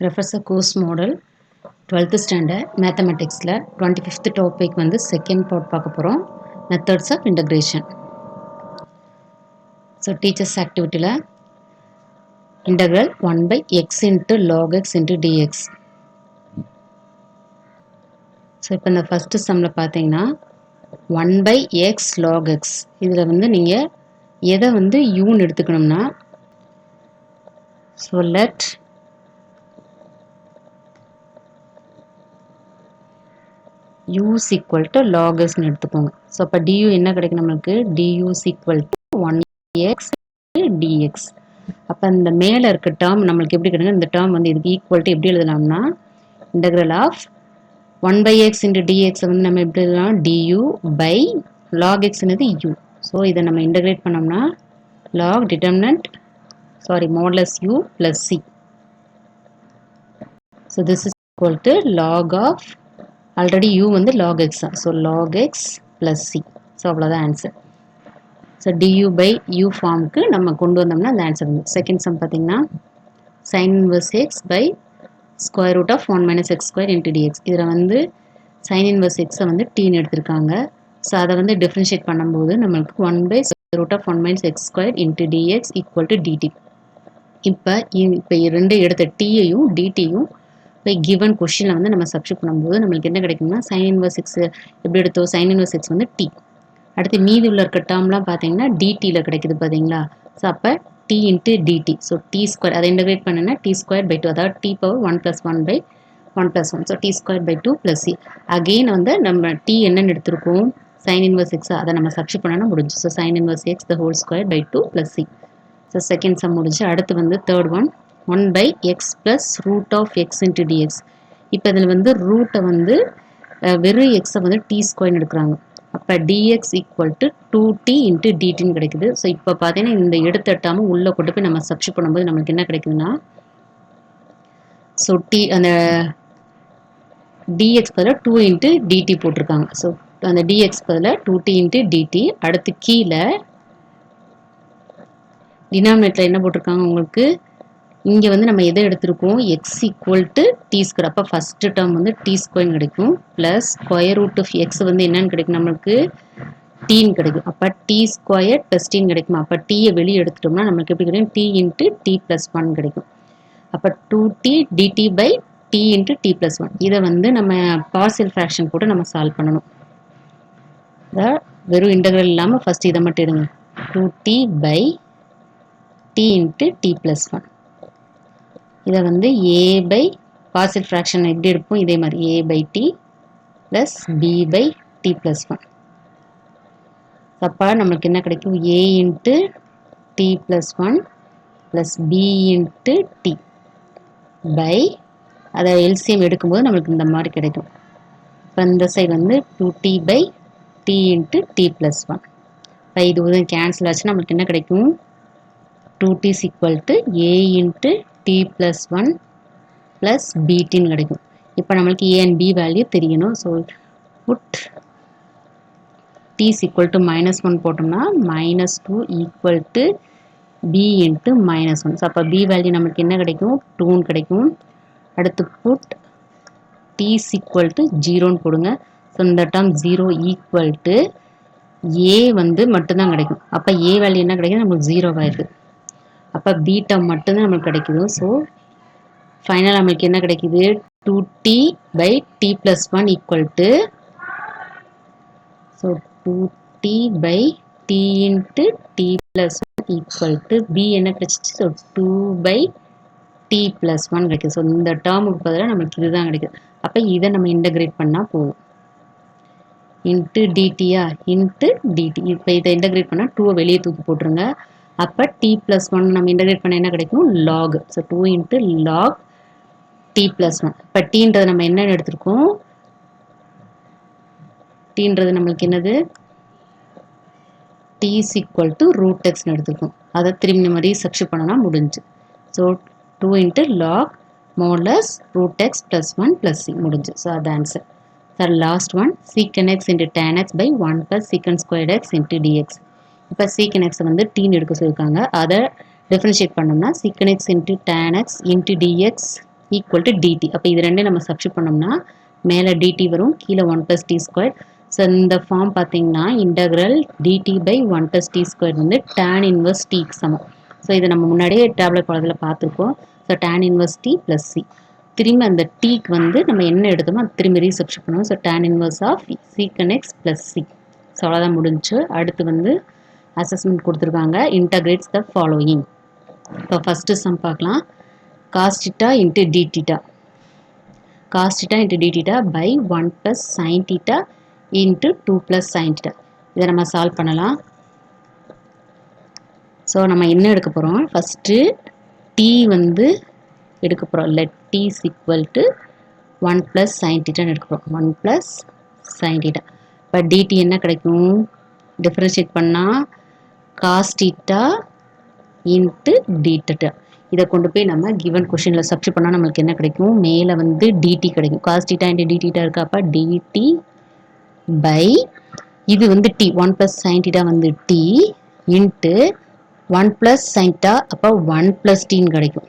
refers a course model 12th standard mathematics la 25th topic வந்து second part பார்க்க போறோம் methods of integration. So teachers activity la integral 1 by x into log x into dx. So இப்போ இந்த first sumல பாத்தீங்கன்னா 1 by x log x இதுல வந்து நீங்க எதை வந்து u ன்னு எடுத்துக்கணும்னா so let u is equal to log s ன்னு எடுத்துக்கோங்க. ஸோ அப்போ du என்ன கிடைக்கும் நம்மளுக்கு du is equal to 1x dx. அப்போ இந்த மேலே இருக்க டேர்ம் நம்மளுக்கு எப்படி கிடைக்கும் இந்த டேர்ம் வந்து இதுக்கு ஈக்குவல் டு எப்படி எழுதலாம்னா integral of 1 by x into dx வந்து நம்ம எப்படி எழுதலாம் du by log x னது u. So இதை நம்ம இன்டெகிரேட் பண்ணோம்னா log determinant modulus u plus c. So this is equal to log of already u வந்து log x. So log x plus c. So அவ்வளோதான் answer. So du by u ஃபார்முக்கு நம்ம கொண்டு வந்தோம்னா அந்த ஆன்சர் வந்து செகண்ட் சம் பார்த்தீங்கன்னா sin inverse x by square root of 1 minus x square into dx. இதில் வந்து sin inverse x வந்து tன்னு எடுத்திருக்காங்க. ஸோ அதை வந்து டிஃப்ரென்ஷியேட் பண்ணும்போது நம்மளுக்கு 1 by square root of 1 minus x square into dx equal to dt. இப்போ ரெண்டு எடுத்த tயையும் dtயும் இப்போ கிவன் கொஷினில் வந்து நம்ம சப்ஸ்டிட் பண்ணும்போது நம்மளுக்கு என்ன கிடைக்கும்னா sin inverse x எப்படி எடுத்தோம் sin inverse x வந்து t. அடுத்து மீதி உள்ள இருக்க டேர்ம்லாம் பார்த்தீங்கன்னா dtயில் கிடைக்குது பார்த்தீங்களா. ஸோ அப்போ t into dt. So t square அதை இன்டகிரேட் பண்ணுன்னா t ஸ்கொயர் பை 2 அதாவது t power 1 + 1 by 1 + 1. So t square by 2 + c. Again வந்து நம்ம t என்னன்னு எடுத்திருக்கோம் sin inverse x அதை நம்ம சப்ஸ்டிட் பண்ணால் முடிஞ்சு. So sin inverse x the whole square by 2 + c. So second sum முடிஞ்சு. அடுத்து வந்து third one 1 by x plus root of x into dx. இப்போ இதில் வந்து ரூட்டை வந்து வெறும் எக்ஸை வந்து டி ஸ்கொயர்னு எடுக்கிறாங்க. அப்போ dx equal to 2t into dtன்னு கிடைக்குது. ஸோ இப்போ பார்த்தீங்கன்னா இந்த எடுத்துட்டாமல் உள்ளே கொண்டு போய் நம்ம சப்ஸ்டிட் பண்ணும்போது நம்மளுக்கு என்ன கிடைக்குதுன்னா ஸோ டி அந்த dx பதில் 2 into dt போட்டிருக்காங்க. ஸோ அந்த dx பதில் 2t into dt. அடுத்து கீழே டினாமினேட்டர் என்ன போட்டிருக்காங்க உங்களுக்கு இங்கே வந்து நம்ம எதை எடுத்திருக்கோம் x equal to t ஸ்கொயர். அப்போ ஃபஸ்ட்டு டேர்ம் வந்து t ஸ்கொயர்னு கிடைக்கும் plus square root of x வந்து என்னன்னு கிடைக்கும் நம்மளுக்கு டீன்னு கிடைக்கும். அப்போ டி ஸ்கொயர் ப்ளஸ் டீன்னு கிடைக்கும். அப்போ டீயை வெளியே எடுத்துட்டோம்னா நம்மளுக்கு எப்படி கிடைக்கும் டி இன்ட்டு டி ப்ளஸ் 1 கிடைக்கும். அப்போ 2t dt by t into t plus 1. இதை வந்து நம்ம பார்சியல் ஃப்ராக்ஷன் போட்டு நம்ம சால்வ் பண்ணணும். வெறும் இன்டெகிரல் இல்லாமல் ஃபஸ்ட் இதை மட்டும் எடுங்க 2t by t into t plus 1. இதை வந்து a பை பார்சியல் ஃப்ராக்ஷன் எப்படி எடுப்போம் இதே மாதிரி a by t plus b by t plus 1. அப்போ நம்மளுக்கு என்ன கிடைக்கும் a into t plus 1 plus b into t by அதை எல்சிஎம் எடுக்கும்போது நம்மளுக்கு இந்த மாதிரி கிடைக்கும். இப்போ இந்த சைடு வந்து 2t by t into t plus 1. இப்போ இது வந்து கேன்சல் ஆச்சு நம்மளுக்கு என்ன கிடைக்கும் 2t is equal to a into t plus 1 plus btன்னு கிடைக்கும். இப்போ நம்மளுக்கு a and b வேல்யூ தெரியணும். So put t is equal to -1 போட்டோம்னா -2 equal to b into -1. So அப்போ b வேல்யூ நம்மளுக்கு என்ன கிடைக்கும் 2ன்னு கிடைக்கும். அடுத்து put t is equal to 0ன்னு போடுங்க. ஸோ இந்த டேர்ம் 0 equal to a வந்து மட்டும்தான் கிடைக்கும். அப்போ a வேல்யூ என்ன கிடைக்கும் நம்மளுக்கு 0 ஆயிடுது. அப்போ பி டேர்ம் மட்டும்தான் நம்மளுக்கு கிடைக்குது. ஸோ ஃபைனல் நம்மளுக்கு என்ன கிடைக்குது 2t by t plus 1 equal to so 2t by t into t plus 1 equal to B என்ன கிடைச்சிச்சு ஸோ 2 பை டி ப்ளஸ் 1 கிடைக்குது. ஸோ இந்த டேர்முக்கு பதிலாக நம்மளுக்கு இதுதான் கிடைக்குது. அப்போ இதை நம்ம இன்டகிரேட் பண்ணால் போதும் இன்ட்டு டிடியா இன்ட்டு டிடி. இப்போ இதை இன்டகிரேட் பண்ணால் 2 வெளியே தூக்கி போட்டுருங்க. அப்போ t ப்ளஸ் 1 நம்ம இன்டகிரேட் பண்ண என்ன கிடைக்கும் log. So 2 into log t plus 1. இப்போ டீன்றது நம்ம என்னன்னு எடுத்திருக்கோம் டீன்றது நம்மளுக்கு என்னது t is equal to root xன்னு எடுத்திருக்கோம். அதை திரும்பி நம்ம ரீசப்ஸ்டிட் பண்ணோம்னா முடிஞ்சு. So 2 into log modulus root x plus 1 plus c முடிஞ்சு. ஸோ அது answer. Sir last one secant x into tan x by 1 plus secant squared x into dx. இப்போ secant x வந்து டீன்னு எடுக்க சொல்லியிருக்காங்க. அதை டிஃபரன்ஷியேட் பண்ணோம்னா secant x into tan x into dx equal to d t. அப்போ இது ரெண்டையும் நம்ம சப்ஸ்டிட் பண்ணோம்னா மேலே டிடி வரும், கீழே 1 + t ஸ்கொயர். ஸோ இந்த ஃபார்ம் பார்த்தீங்கன்னா integral dt by 1 + t square வந்து tan இன்வர்ஸ் டீக்கு சமம். ஸோ இதை நம்ம முன்னாடியே டேப்லெட் படத்தில் பார்த்துருக்கோம். So tan inverse t plus C. திரும்பி அந்த டீக்கு வந்து நம்ம என்ன எடுத்தோமோ அது திரும்பி ரீசப்ஸ்டிட் பண்ணுவோம். ஸோ tan இன்வர்ஸ் ஆஃப் சீக்கன் எக்ஸ் ப்ளஸ் சி. ஸோ அவ்வளோதான் முடிஞ்சு. அடுத்து வந்து அசஸ்மெண்ட் கொடுத்துருக்காங்க. Integrates the following. இப்போ ஃபஸ்ட்டு சம் பார்க்கலாம். cos theta into d theta. cos theta into d theta by 1 plus sin theta into 2 plus sin theta. இதை நம்ம சால்வ் பண்ணலாம். ஸோ நம்ம என்ன எடுக்க போகிறோம், ஃபஸ்ட்டு t வந்து எடுக்க போகிறோம். let t is equal to 1 plus sin theta எடுக்க போகிறோம். 1 plus sin theta. இப்போ dt என்ன கிடைக்கும், டிஃபரன்ஷியேட் பண்ணால் cos theta into d theta. இதை கொண்டு போய் நம்ம கிவன் கொஷினில் சப்ஸ்டிட் பண்ணால் நம்மளுக்கு என்ன கிடைக்கும், மேலே வந்து டிடி கிடைக்கும். cos theta into d theta இருக்கா, அப்போ dt பை இது வந்து t 1 plus sin theta வந்து t into 1 plus sin theta, அப்போ 1 plus tன்னு கிடைக்கும்.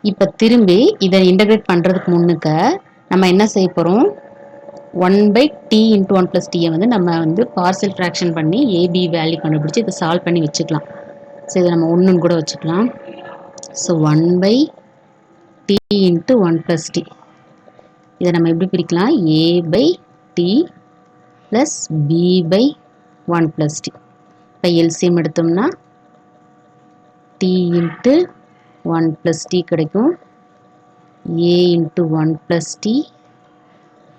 இப்போ திரும்பி இதை இன்டகிரேட் பண்ணுறதுக்கு முன்னுக்க நம்ம என்ன செய்ய போகிறோம், 1 by t into 1 plus t வந்து நம்ம வந்து பார்சல் ஃப்ராக்ஷன் பண்ணி ஏபி வேல்யூ கண்டுபிடிச்சி இதை சால்வ் பண்ணி வச்சுக்கலாம். ஸோ இதை நம்ம ஒன்றுன்னு கூட வச்சுக்கலாம். So 1 by t into 1 plus t. இதை நம்ம எப்படி பிரிக்கலாம், a by t plus b by 1 plus t. இப்போ எல்சிஎம் எடுத்தோம்னா t into 1 plus t கிடைக்கும். a into 1 plus t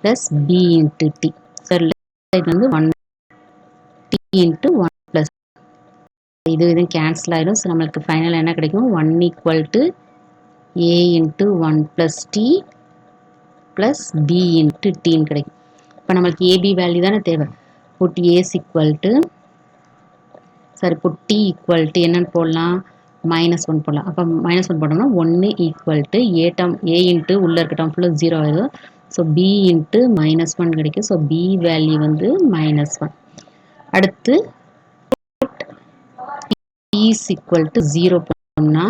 plus b into t. So இது வந்து 1 t into 1 plus இது கேன்சல் ஆகிடும். ஸோ நம்மளுக்கு ஃபைனல் என்ன கிடைக்கும், 1 equal to a into 1 plus t plus b into tன்னு கிடைக்கும். இப்போ நம்மளுக்கு ஏபி வேல்யூ தானே தேவை. Put a is equal to put t equal to என்னன்னு போடலாம், -1 போடலாம். அப்போ -1 போட்டோம்னா 1 equal to a இன்ட்டு உள்ளே இருக்க டேர்ம் ஃபுல்லாக 0 ஆகிடும். ஸோ b இன்ட்டு -1 கிடைக்கும். ஸோ b வேல்யூ வந்து -1. அடுத்து t is equal to 0 போட்டோம்னா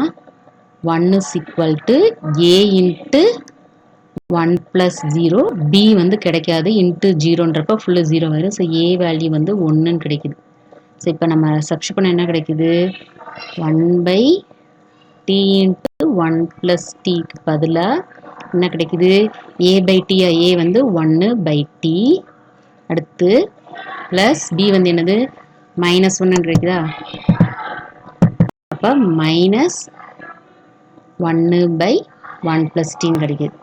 1 is equal to a into 1 plus 0, b வந்து கிடைக்காது, இன்ட்டு 0ன்றப்ப ஃபுல்லாக 0 ஆயிடும். ஸோ a வேல்யூ வந்து 1ன்னு கிடைக்குது. ஸோ இப்போ நம்ம சப்ஸ்டிட் பண்ண என்ன கிடைக்குது, 1 by t இன்ட்டு 1 plus tக்கு பதிலாக என்ன கிடைக்குது, a by t, a வந்து 1 by t, அடுத்து ப்ளஸ் b வந்து என்னது -1 கிடைக்குதா, அப்போ -1 by 1 plus tன்னு கிடைக்குது.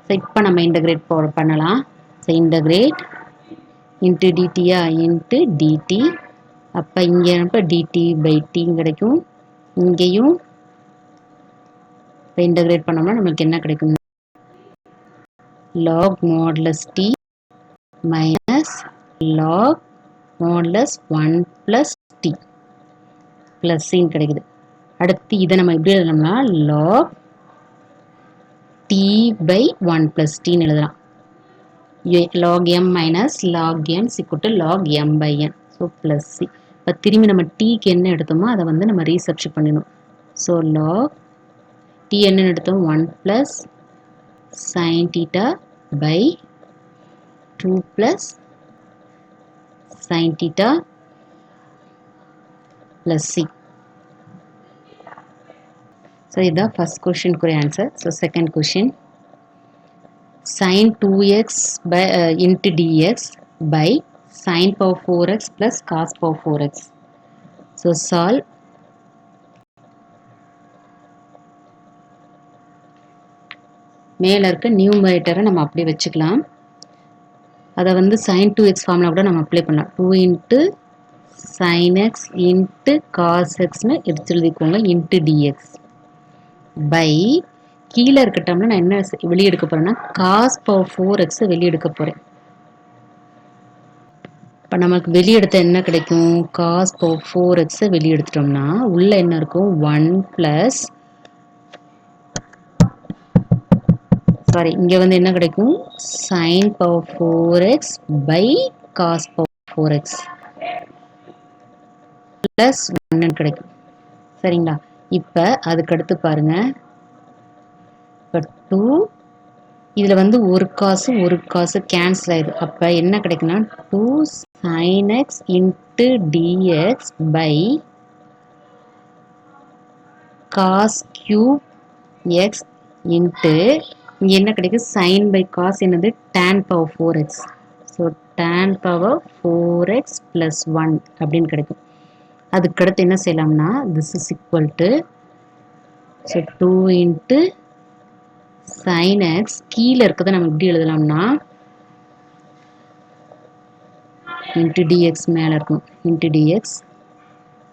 ஸோ இப்போ நம்ம இன்டகிரேட் பண்ணலாம். ஸோ இன்டகிரேட் இன்ட்டு டிடியா இன்ட்டு டிடி. அப்போ இங்கே நம்ம டிடி பை டின்னு கிடைக்கும். இங்கேயும் இப்போ இன்டகிரேட் பண்ணோம்னா நம்மளுக்கு என்ன கிடைக்கும், log modulus t minus log modulus 1 plus t plus சின்னு கிடைக்குது. அடுத்து இதை நம்ம எப்படி எழுதணும்னா log t by 1 plus tன்னு எழுதலாம். log m minus log n is equal to log m by n. So plus C. இப்போ திரும்பி நம்ம டீக்கு என்ன எடுத்தோமோ அதை வந்து நம்ம ரீசப்ஸ்டிட் பண்ணிடணும். ஸோ log t என்னன்னு எடுத்தோம், 1 plus sin theta by 2 plus sin theta plus c. So இதுதான் ஃபர்ஸ்ட் கொஷினுக்குரிய answer. So second question, sin 2x by into dx by sin power 4x plus cos power 4x. So solve. மேலே இருக்க நியூமரேட்டரை நம்ம அப்படியே வச்சுக்கலாம். அதை வந்து sin 2x ஃபார்முலா கூட நம்ம அப்ளை பண்ணலாம். 2 into sin x into cos xன்னு எடுத்து எழுதிக்கோங்க, into dx by கீழே இருக்க டேர்ம்ல நான் என்ன வெளியே எடுக்க போறேன்னா cos power 4x வெளியே எடுக்க போறேன். இப்போ நமக்கு வெளியே எடுத்த என்ன கிடைக்கும், cos power 4x வெளியே எடுத்துட்டோம்னா உள்ள என்ன இருக்கும், 1 plus இங்க வந்து என்ன கிடைக்கும், sin power 4x by cos power 4x plus 1 கிடைக்கும். சரிங்களா, இப்போ அதுக்கு அடுத்து பாருங்க 2 இதில் வந்து ஒரு காசு கேன்சல் ஆயிடுது. அப்போ என்ன கிடைக்குன்னா 2 sin x into dx by cos cube x into இங்கே என்ன கிடைக்கும் sin by cos என்னது tan power 4x. So tan power 4x plus 1 அப்படின்னு கிடைக்கும். அதுக்கடுத்து என்ன செய்யலாம்னா this is equal to so 2 into sin x கீழே இருக்கிறத நம்ம எப்படி எழுதலாம்னா into dx மேலே இருக்கும் into dx.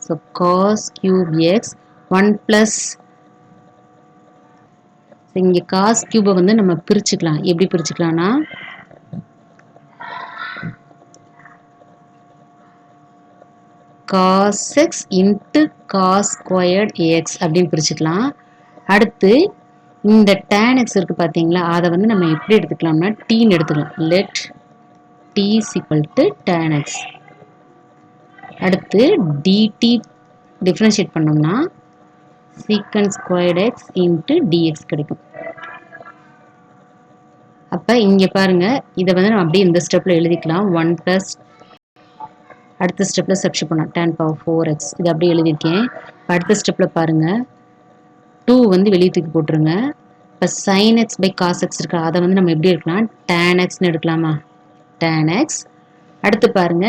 So cos cube x 1 plus இங்கே cos cube வந்து நம்ம பிரிச்சுக்கலாம். எப்படி பிரிச்சுக்கலாம்னா cos x into cos squared x அப்படின்னு பிரிச்சுக்கலாம். அடுத்து இந்த tan x இருக்கு பார்த்தீங்களா, அதை வந்து நம்ம எப்படி எடுத்துக்கலாம்னா tன்னு எடுத்துக்கலாம். let t is equal to tan x. அடுத்து dt டிஃபரன்ஷியேட் பண்ணோம்னா secant squared x into dx கிடைக்கும். அப்போ இங்கே பாருங்க, இதை வந்து நம்ம அப்படியே இந்த ஸ்டெப்பில் எழுதிக்கலாம். 1 plus அடுத்த ஸ்டெப்பில் சப்ஸ்டிட்யூட் பண்ணலாம் tan power 4x. இது அப்படியே எழுதியிருக்கேன். அடுத்த ஸ்டெப்பில் பாருங்கள் 2 வந்து வெளியே தூக்கி போட்டுருங்க. இப்போ sin x by cos x இருக்கு, அதை வந்து நம்ம எப்படி எடுக்கலாம் tan xன்னு எடுக்கலாமா tan x. அடுத்து பாருங்க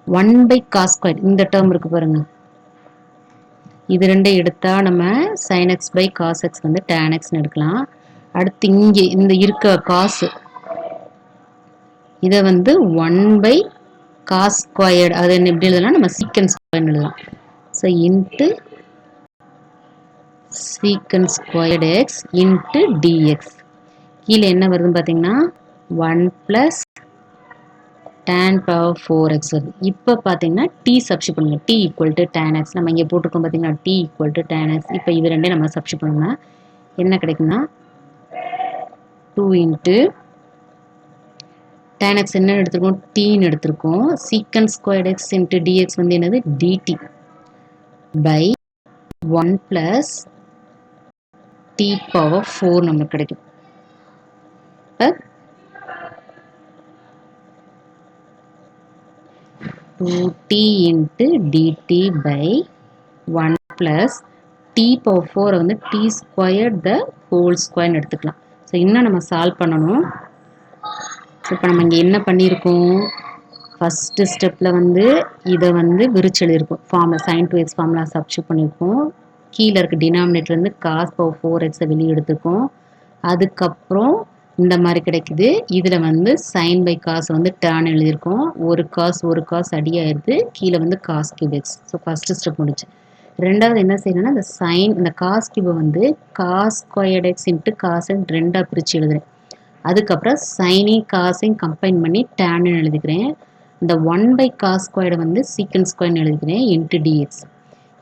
1 by cos squared இந்த டேர்ம் இருக்கு பாருங்க, இது ரெண்டே எடுத்தா நம்ம sin x by cos x வந்து tan xன்னு எடுக்கலாம். அடுத்து இங்கே இந்த இருக்க காசு இதை வந்து 1 by cos squared அது என்ன எப்படி எழுதலாம் நம்ம secant squared எழுதலாம். So into secant squared x into dx கீழே என்ன வருதுன்னு பார்த்தீங்கன்னா 1 plus tan power 4x வருது. இப்போ பார்த்தீங்கன்னா t சப்ஸ்டிட்யூட் பண்ணுங்க. t equal to tan x நம்ம இங்கே போட்டிருக்கோம் பார்த்தீங்கன்னா t equal to tan x. இப்போ இது ரெண்டே நம்ம சப்ஸ்டிட்யூட் பண்ணோம்னா என்ன கிடைக்குன்னா 2 into tan x என்ன எடுத்திருக்கோம் tன்னு எடுத்திருக்கோம். secant squared x into dx வந்து என்னது dt by 1 plus t power 4 நமக்கு கிடைக்கும். இப்போ 2t into dt by 1 plus t power 4 வந்து t squared the whole square எடுத்துக்கலாம். ஸோ இன்னும் நம்ம சால்வ் பண்ணணும். ஸோ இப்போ நம்ம இங்கே என்ன பண்ணியிருக்கோம், ஃபஸ்ட்டு ஸ்டெப்பில் வந்து இதை வந்து விரிச்சு எழுதியிருக்கோம். Formula sin 2x formula substitute பண்ணியிருக்கோம். கீழே இருக்க டினாமினேட்டர்லேருந்து cos power 4x வெளியே எடுத்துக்கோம். அதுக்கப்புறம் இந்த மாதிரி கிடைக்குது. இதில் வந்து sin by cos வந்து tan எழுதியிருக்கோம். ஒரு காஸ் அடியாயிருது. கீழே வந்து cos cube x. So first step முடிச்சு. ரெண்டாவது என்ன செய்யணும்னா இந்த sin இந்த cos cube வந்து cos squared x into cos x ரெண்டாக பிரித்து எழுதுறேன். அதுக்கப்புறம் சைனையும் காசையும் கம்பைன் பண்ணி டேன்னு எழுதிக்கிறேன். இந்த 1 by cos squared வந்து secant squared எழுதிக்கிறேன் into dx.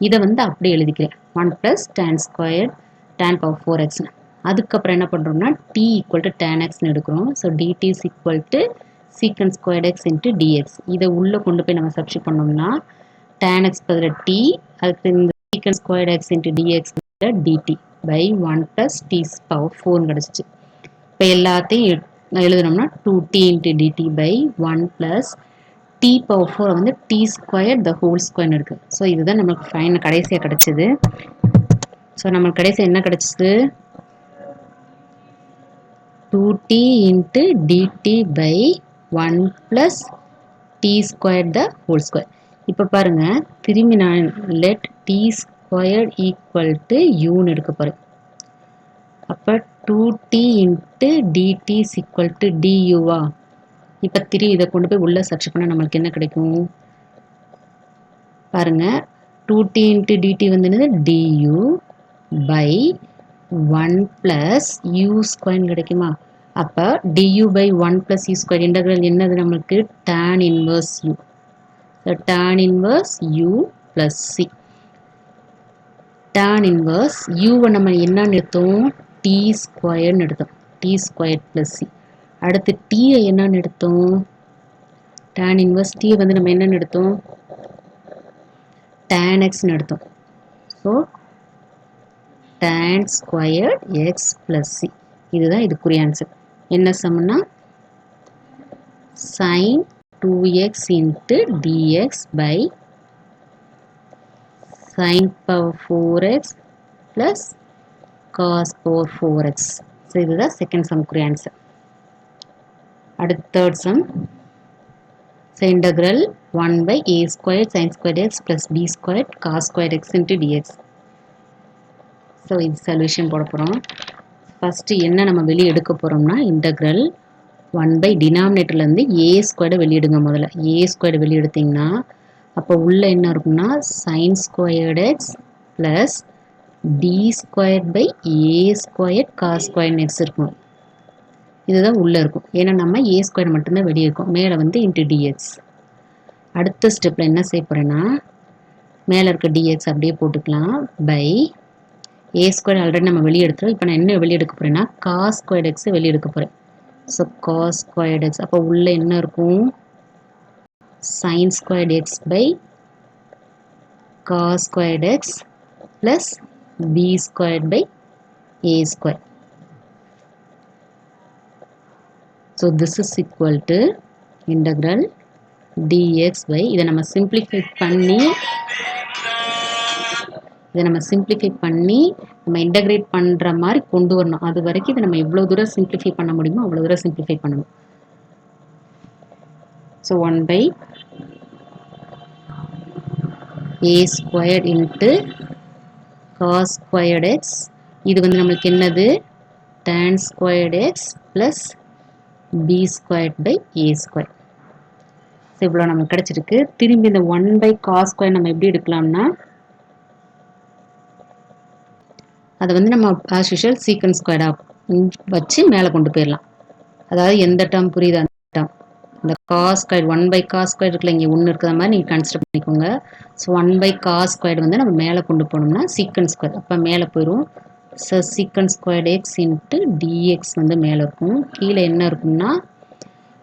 இதை வந்து அப்படியே எழுதிக்கிறேன் 1 plus tan squared tan power 4x. அதுக்கப்புறம் என்ன பண்ணுறோம்னா t equal to tan xன்னு எடுக்கிறோம். So dt is equal to secant squared x into dx. இதை உள்ளே கொண்டு போய் நம்ம சப்ஸ்டிட்யூட் பண்ணோம்னா tan x பதில் t, அதுக்கு இந்த secant squared x into dx dt by 1 plus t power 4 கிடச்சிச்சு. இப்போ எல்லாத்தையும் எழுதணும்னா 2t into dt by 1 plus t power 4 வந்து t squared the whole square இருக்குது. ஸோ இதுதான் நமக்கு ஃபைனல் கடைசியாக கிடச்சிது. ஸோ நம்மளுக்கு கடைசியாக என்ன கிடச்சிது 2t into dt by 1 plus t squared the whole square. இப்போ பாருங்கள் திரும்பி நான் let t squared equal to uன்னு எடுக்க போகிறேன். அப்போ 2t into dt is equal to duவா. இப்போ இதை கொண்டு போய் உள்ளே சப்ஸ்டிட்யூட் பண்ணால் நம்மளுக்கு என்ன கிடைக்கும் பாருங்க 2t into dt வந்து என்னது du by 1 plus u square கிடைக்குமா. அப்போ du by 1 plus u square integral என்னது நம்மளுக்கு tan inverse u. tan inverse u plus c. tan inverse u நம்ம என்னன்னு எடுத்தோம் t ஸ்கொயர்னு எடுத்தோம். t square plus c. அடுத்து t என்னன்னு எடுத்தோம் tan inverse t வந்து நம்ம என்னன்னு எடுத்தோம் tan xன்னு எடுத்தோம். So tan squared x plus c. இதுதான் இதுக்குரிய ஆன்சர். என்ன சம்னா sin 2x into dx by sin power 4x plus cos power 4x. So இதுதான் செகண்ட் சம்க்குரிய ஆன்சர். அடுத்த third sum. So integral 1 by a squared sin squared x plus b squared cos squared x into dx. So இது solution போட போகிறோம். First என்ன நம்ம வெளியே எடுக்க போகிறோம்னா இன்டகிரல் 1 by டினாமினேட்டர்லேருந்து ஏ ஸ்கொயர்டை வெளியிடுங்க. முதல்ல ஏ ஸ்கொயர்டை வெளியே எடுத்திங்கன்னா அப்போ உள்ளே என்ன இருக்கும்னா sine squared x plus t squared by a squared cos squared x இருக்கும். இதுதான் உள்ளே இருக்கும். ஏன்னா நம்ம ஏ ஸ்கொயர் மட்டும்தான் வெளியே இருக்கும். மேலே வந்து இன்ட்டு டிஎக்ஸ். அடுத்த ஸ்டெப்பில் என்ன செய்ய போகிறேன்னா மேலே இருக்க டிஎக்ஸ் அப்படியே போட்டுக்கலாம். பை ஏ ஸ்கொயர் ஆல்ரெடி நம்ம வெளியே எடுத்துகிறோம். இப்போ நான் என்ன வெளியே எடுக்க போகிறேன்னா காஸ் ஸ்கொயர்ட் எக்ஸை வெளியே எடுக்க போகிறேன். ஸோ காஸ் ஸ்கொயர்ட் எக்ஸ் அப்போ உள்ளே என்ன இருக்கும் sin squared x by cos squared x plus b squared by a square. So this is equal to integral dx by இதை நம்ம simplify பண்ணி நம்ம இன்டகிரேட் பண்ணுற மாதிரி கொண்டு வரணும். அது வரைக்கும் இதை நம்ம எவ்வளோ தூரம் சிம்பிளிஃபை பண்ண முடியுமோ அவ்வளோ தூரம் சிம்பிளிஃபை பண்ணணும். So 1 by a squared into cos squared x. இது வந்து நம்மளுக்கு என்னது tan squared x plus b squared by a square. So இவ்வளோ நமக்கு கிடச்சிருக்கு. திரும்பி இந்த 1 by cos square நம்ம எப்படி எடுக்கலாம்னா அதை வந்து நம்ம as usual சீக்கன்ட் ஸ்கொயர்டாக வச்சு மேலே கொண்டு போயிடலாம். அதாவது எந்த டேர்ம் புரியுது அந்த டேர்ம் இந்த cos square 1 by cos square இருக்குல்ல இங்கே ஒன்று இருக்கிற மாதிரி நீங்கள் கன்சிடர் பண்ணிக்கோங்க. ஸோ 1 by cos ஸ்கொயர் வந்து நம்ம மேலே கொண்டு போனோம்னா சீக்கன்ட் ஸ்கொயர் அப்போ மேலே போயிடும். So secant squared x into dx வந்து மேலே இருக்கும். கீழே என்ன இருக்கும்னா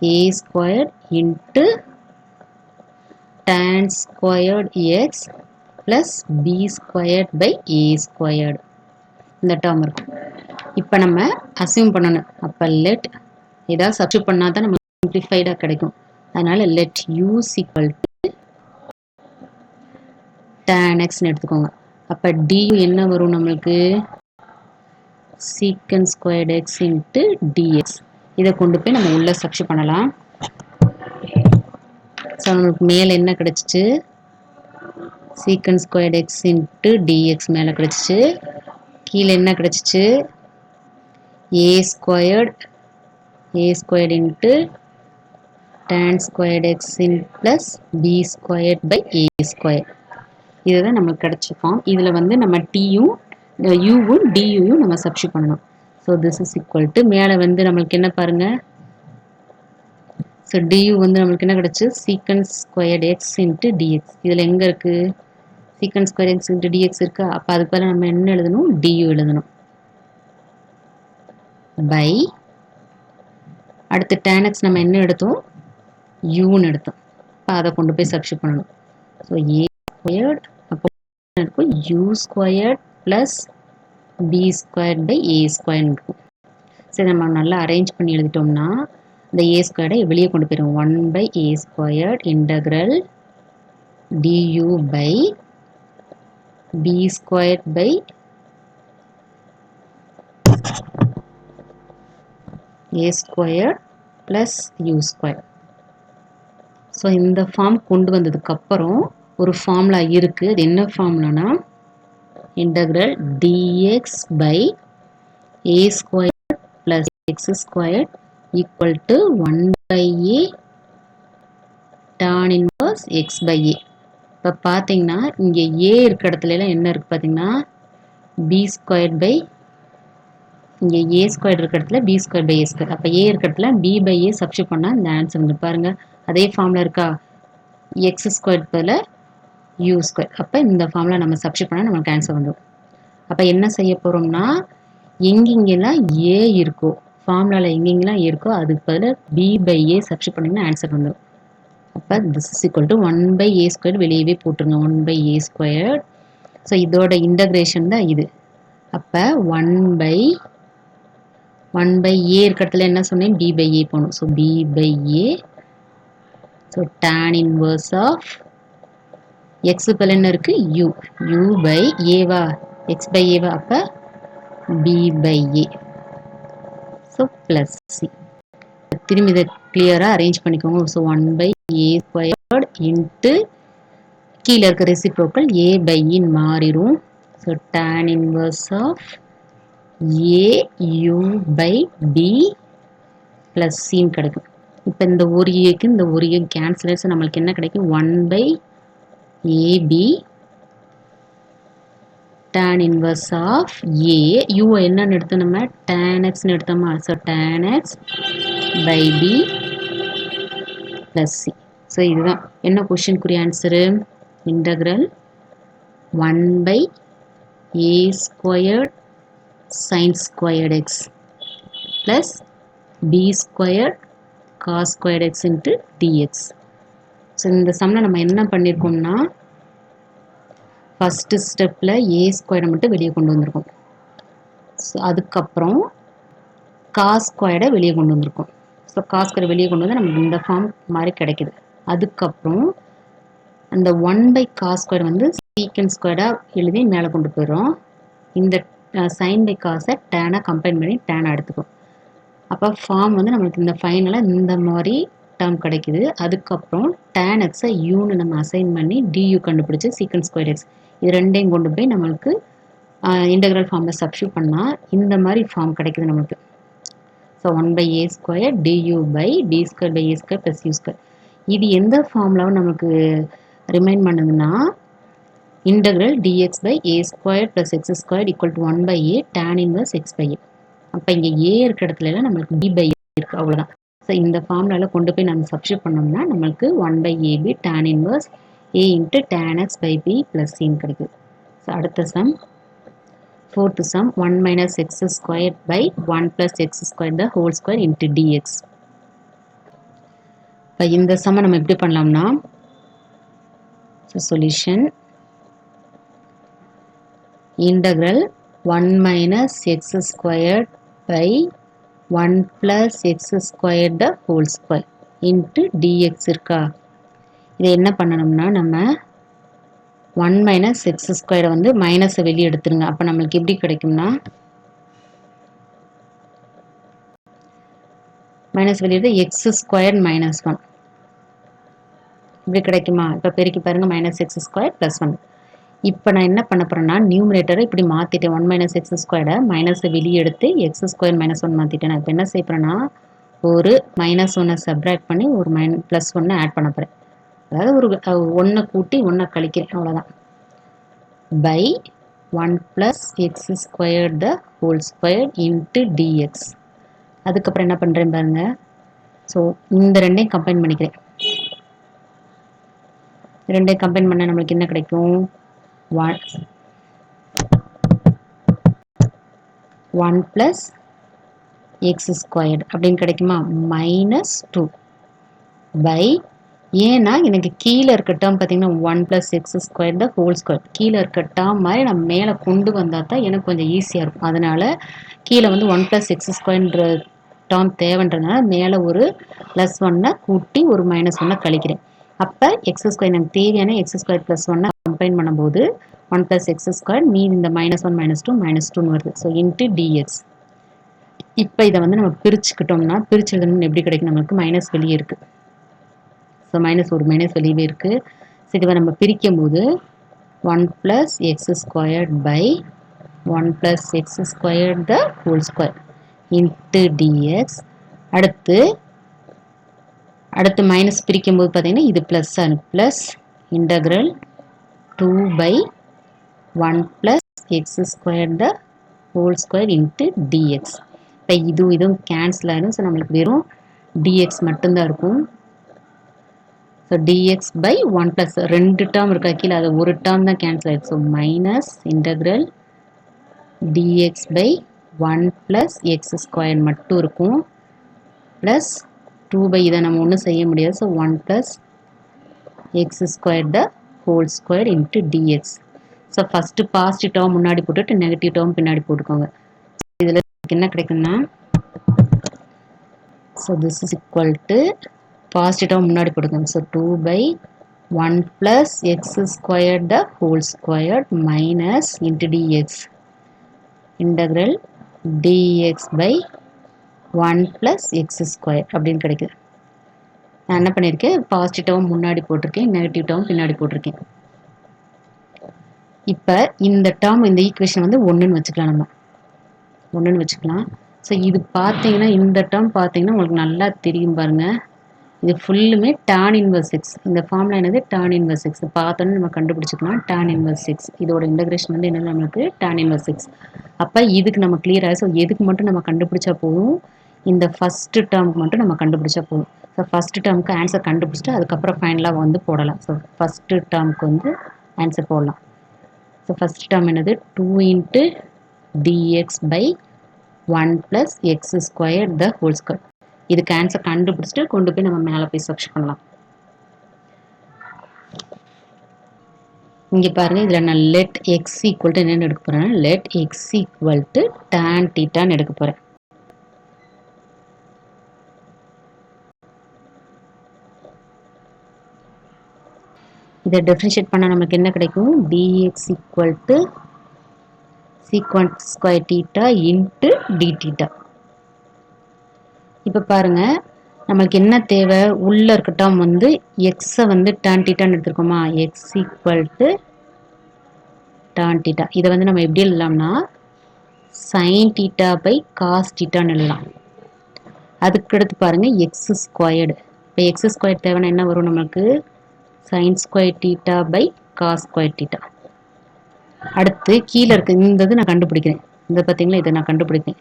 a square into tan squared x plus b squared by a squared இந்த டேர்ம் இருக்கும். இப்போ நம்ம அசியூம் பண்ணணும். அப்போ லெட் ஏதாவது சப்ஸ்டிட்யூட் பண்ணால் தான் நம்ம சிம்பிளிஃபைடாக கிடைக்கும். அதனால let use equal to tan x எடுத்துக்கோங்க. அப்போ du என்ன வரும் நம்மளுக்கு secant squared x into dx. இதை கொண்டு போய் நம்ம உள்ள சப்ஸ்டிட்யூட் பண்ணலாம். ஸோ நம்மளுக்கு மேலே என்ன கிடச்சிச்சு secant squared x into dx மேலே கிடச்சிச்சு. கீழே என்ன கிடச்சிச்சு a squared into tan squared x in plus b squared by a square. இதுதான் நம்மளுக்கு கிடச்சிருக்கோம். இதில் வந்து நம்ம டியும் யூவும் டியூயும் நம்ம சப்ஸ்டிட்யூட் பண்ணணும். So this is equal to மேலே வந்து நம்மளுக்கு என்ன பாருங்கள் ஸோ டியூ வந்து நம்மளுக்கு என்ன கிடச்சி secant squared x into dx. இதில் எங்கே இருக்குது secant square X into dx இருக்கா. அப்போ அதுக்கு பதிலாக நம்ம என்ன எழுதணும் டியூ எழுதணும். பை அடுத்து tan x நம்ம என்ன எடுத்தோம் யூன்னு எடுத்தோம். அப்போ அதை கொண்டு போய் சப்ஸ்டிட்யூட் பண்ணணும். ஸோ ஏ ஸ்கொயர்ட் அப்போ இருக்கும் u squared plus b squared by a ஸ்கொயர்னு இருக்கும். சரி நம்ம நல்லா அரேஞ்ச் பண்ணி எழுதிட்டோம்னா இந்த ஏ ஸ்கொயர்டை வெளியே கொண்டு போயிடும். 1 by a squared integral du by b squared by a squared plus u squared. So இந்த ஃபார்ம் கொண்டு வந்ததுக்கப்புறம் ஒரு ஃபார்முலா இருக்குது. அது என்ன ஃபார்முலானா integral dx by a squared plus x squared equal to 1 by a tan inverse x by a. இப்போ பார்த்தீங்கன்னா இங்கே a இருக்க இடத்துலலாம் என்ன இருக்குது பார்த்தீங்கன்னா b squared by இங்கே a squared இருக்க இடத்துல b squared by a squared. அப்போ a இருக்க இடத்துல b by a சப்ஸ்டிட்யூட் பண்ணால் இந்த ஆன்சர் வந்து பாருங்கள் அதே ஃபார்முலா இருக்கா எக்ஸ் ஸ்கொயர் பதில் யூ ஸ்கொயர். அப்போ இந்த ஃபார்முலா நம்ம சப்ஸ்டிட்யூட் பண்ணால் நமக்கு ஆன்சர் வந்துடும். அப்போ என்ன செய்ய போகிறோம்னா எங்கெங்கெல்லாம் ஏ இருக்கோ ஃபார்முலாவில் எங்கெங்கெல்லாம் ஏ இருக்கோ அதுக்கு பதில் பி பை ஏ சப்ஸ்டிட்யூட் பண்ணிங்கன்னா ஆன்சர் வந்துடும். அப்போ this is equal to 1 by a square வெளியவே போட்டுருங்க 1 by a ஸ்கொயர். ஸோ இதோட இன்டகிரேஷன் தான் இது. அப்போ 1 by 1 by a இருக்கிறதுல என்ன சொன்னேன் b by a போகணும் so b by a so tan inverse of x பல என்ன இருக்கு u u by a வா x by a வா அப்போ b by a so plus c திரும்பி இதை கிளியராக அரேஞ்ச் பண்ணிக்கோங்க so 1 by a squared into கீழே இருக்க ரெசிப்ரோக்கல் a by in மாறிடும் so tan inverse of a u by b plus c கிடைக்கும் இப்போ இந்த ஒரு ஏக்கு இந்த ஒரு ஏ கேன்சல் ஆயிடுச்சு நம்மளுக்கு என்ன கிடைக்கும் 1 by ab tan inverse of a u என்னன்னு எடுத்தோம் நம்ம tan x ன்னு எடுத்தோமா so tan x by b plus c so இதுதான் என்ன கொஸ்டினுக்குரிய answer integral 1 by a squared sin squared x plus b squared cos squared x into dx so இந்த சம்மில் நம்ம என்ன பண்ணியிருக்கோம்னா ஃபஸ்ட்டு ஸ்டெப்பில் a ஸ்கொயரை மட்டும் வெளியே கொண்டு வந்திருக்கோம் ஸோ அதுக்கப்புறம் காஸ் ஸ்கொயரை வெளியே கொண்டு வந்திருக்கோம் ஸோ காஸ் ஸ்கொயரை வெளியே கொண்டு வந்து நமக்கு இந்த ஃபார்ம் மாதிரி கிடைக்குது அதுக்கப்புறம் அந்த 1 by காஸ் ஸ்கொயர் வந்து சீக்கன் ஸ்கொயராக எழுதி மேலே கொண்டு போயிடும் இந்த சைன் பை காசை டேனாக கம்பைன் பண்ணி டேனாக எடுத்துக்கும் அப்போ ஃபார்ம் வந்து நம்மளுக்கு இந்த ஃபைனலாக இந்த மாதிரி டேர்ம் கிடைக்குது அதுக்கப்புறம் டேன் எக்ஸை யூன்னு நம்ம அசைன் பண்ணி டியூ கண்டுபிடிச்சி சீக்கன் ஸ்கொயர் எக்ஸ் இது ரெண்டையும் கொண்டு போய் நம்மளுக்கு இன்டெக்ரல் ஃபார்மில் சப்ஸ்டியூட் பண்ணால் இந்த மாதிரி ஃபார்ம் கிடைக்குது நமக்கு so 1 by a square du by b square by a square plus u square இது எந்த ஃபார்ம்லாவும் நமக்கு ரிமைண்ட் பண்ணுதுன்னா integral dx by a squared plus x squared equal to 1 by a tan inverse x by a அப்போ இங்கே a இருக்க இடத்துல நம்மளுக்கு b by a இருக்குது அவ்வளோதான் ஸோ இந்த ஃபார்முலாவில் கொண்டு போய் நம்ம சப்ஸ்டியூட் பண்ணோம்னா நம்மளுக்கு 1 by ab tan inverse a into tan x by b plus c கிடைக்குது ஸோ அடுத்த some fourth sum 1 minus x squared by 1 plus x squared the whole square into dx இப்போ இந்த சம்மை நம்ம எப்படி பண்ணலாம்னா solution integral 1 minus x squared by 1 plus x squared the whole square into dx இருக்கா இதை என்ன பண்ணணும்னா நம்ம 1 minus x squared வந்து மைனஸை வெளியே எடுத்துருங்க அப்போ நம்மளுக்கு எப்படி கிடைக்கும்னா மைனஸ் வெளியே x squared minus 1 இப்படி கிடைக்குமா இப்போ பெருக்கி பாருங்க மைனஸ் x squared plus 1 இப்போ நான் என்ன பண்ண போகிறேன்னா நியூமரேட்டரை இப்படி மாற்றிட்டேன் 1 minus x ஸ்கொயர்டை மைனஸை வெளியே எடுத்து எக்ஸ் ஸ்கொயர் மைனஸ் 1 மாற்றிட்டேன் நான் இப்போ என்ன செய்ய போகிறேன்னா ஒரு மைனஸ் 1 சப்ராக்ட் பண்ணி ஒரு ப்ளஸ் 1 ஆட் பண்ண போகிறேன் அதாவது ஒரு 1 கூட்டி 1 கழிக்கிறேன் அவ்வளோதான் by 1 plus x square the whole square into dx அதுக்கப்புறம் என்ன பண்ணுறேன் பாருங்க ஸோ இந்த ரெண்டையும் கம்பைன் பண்ணிக்கிறேன் ரெண்டையும் கம்பைன் பண்ணால் நம்மளுக்கு என்ன கிடைக்கும் 1 plus x squared அப்படின்னு கிடைக்குமா minus 2 by ஏன்னா எனக்கு கீழே இருக்க டேர்ம் பார்த்தீங்கன்னா 1 plus x squared the whole square கீழே இருக்க டேர்ம் மாதிரி நம்ம மேலே கொண்டு வந்தால் தான் எனக்கு கொஞ்சம் ஈஸியாக இருக்கும் அதனால் கீழே வந்து 1 plus x squareன்ற டேர்ம் தேவைன்றதுனால மேலே ஒரு ப்ளஸ் 1 கூட்டி ஒரு மைனஸ் 1 கழிக்கிறேன் அப்போ எக்ஸ் ஸ்கொயர் எனக்கு தேவையான எக்ஸ் ஸ்கொயர் ப்ளஸ் 1 கம்பைன் பண்ணும்போது 1 plus x squared மீதி இந்த minus 1 minus 2 minus 2 வருது ஸோ இன்ட்டு dx இப்போ இதை வந்து நம்ம பிரிச்சுக்கிட்டோம்னா பிரிச்சு எழுதணும்னு எப்படி கிடைக்கும் நம்மளுக்கு மைனஸ் வெளியே இருக்குது ஸோ மைனஸ் ஒரு மைனஸ் வெளியே இருக்குது ஸோ இதை நம்ம பிரிக்கும் போது 1 plus x squared by 1 plus x squared the whole square into dx அடுத்து மைனஸ் பிரிக்கும் போது பார்த்தீங்கன்னா இது plus plus integral 2 by 1 plus x squared the whole square into dx இப்போ இதுவும் கேன்சல் ஆகிடும் ஸோ நம்மளுக்கு வெறும் dx மட்டும்தான் இருக்கும் ஸோ dx by 1 plus ரெண்டு டேர்ம் இருக்கா கீழே அது ஒரு டேர்ம் தான் கேன்சல் ஆகிடும் so minus integral dx by 1 plus x squared மட்டும் இருக்கும் ப்ளஸ் 2 by இதை நம்ம ஒன்றும் செய்ய முடியாது so 1 plus x squared the whole square into dx so first positive term முன்னாடி போட்டுட்டு நெகட்டிவ் டேர்ம் பின்னாடி போட்டுக்கோங்க இதில் என்ன கிடைக்குன்னா so this is equal to பாசிட்டிவாக முன்னாடி போட்டுக்கோங்க. So 2 by 1 plus x squared the whole squared minus into dx integral dx by 1 plus x square அப்படின்னு கிடைக்குது. நான் என்ன பண்ணியிருக்கேன், பாசிட்டிவ் டேர்ம் முன்னாடி போட்டிருக்கேன், நெகட்டிவ் டேர்ம் பின்னாடி போட்டிருக்கேன். இப்போ இந்த டேர்ம் இந்த ஈக்குவேஷன் வந்து 1ன்னு வச்சுக்கலாம், நம்ம 1ன்னு வச்சுக்கலாம். ஸோ இது பார்த்தீங்கன்னா இந்த டேர்ம் பார்த்தீங்கன்னா உங்களுக்கு நல்லா தெரியும் பாருங்க, இது ஃபுல்லுமே tan இன்வர்ஸ் எக்ஸ். இந்த ஃபார்முலா என்னது, tan இன்வர்ஸ் எக்ஸ். பார்த்தோன்னு நம்ம கண்டுபிடிச்சிக்கலாம் tan இன்வர்ஸ் எக்ஸ். இதோட இன்டகிரேஷன் வந்து என்ன, நமக்கு tan இன்வர்ஸ் எக்ஸ். அப்போ இதுக்கு நம்ம கிளியராக, ஸோ எதுக்கு மட்டும் நம்ம கண்டுபிடிச்சா போதும், இந்த ஃபஸ்ட்டு டேர்முக்கு மட்டும் நம்ம கண்டுபிடிச்சா போதும். ஸோ ஃபஸ்ட்டு டேர்முக்கு ஆன்சர் கண்டுபிடிச்சிட்டு அதுக்கப்புறம் ஃபைனலாக வந்து போடலாம். ஸோ ஃபஸ்ட்டு டேர்முக்கு வந்து ஆன்சர் போடலாம். ஸோ ஃபஸ்ட் டேர்ம் என்னது, 2 into dx by 1 plus x squared the whole square. இதுக்கு ஆன்சர் கண்டுபிடிச்சிட்டு கொண்டு போய் நம்ம மேலே போய் சர்ச் பண்ணலாம். இங்கே பாருங்க, இதில் நான் let x equal to என்னென்னு எடுக்க போகிறேன், let x equal to tan thetaன்னு எடுக்க போகிறேன். இதை டிஃபரன்ஷியேட் பண்ணால் நமக்கு என்ன கிடைக்கும், dx equal to secant square theta into d theta. இப்போ பாருங்க, நம்மளுக்கு என்ன தேவை, உள்ள இருக்க டேர்ம் வந்து எக்ஸை வந்து tan thetaன்னு எடுத்துருக்கோமா, x equal to tan theta. இதை வந்து நம்ம எப்படி எழுதலாம்னா sin theta by cos thetaன்னு எழுதலாம். அதுக்கடுத்து பாருங்க x ஸ்கொயர்டு. இப்போ x ஸ்கொயர் தேவைன்னா என்ன வரும் நமக்கு, sin square theta by cos square theta. அடுத்து கீழே இருக்கு இந்த இது நான் கண்டுபிடிக்கிறேன், இந்த பார்த்தீங்களா, இதை நான் கண்டுபிடிக்கிறேன்.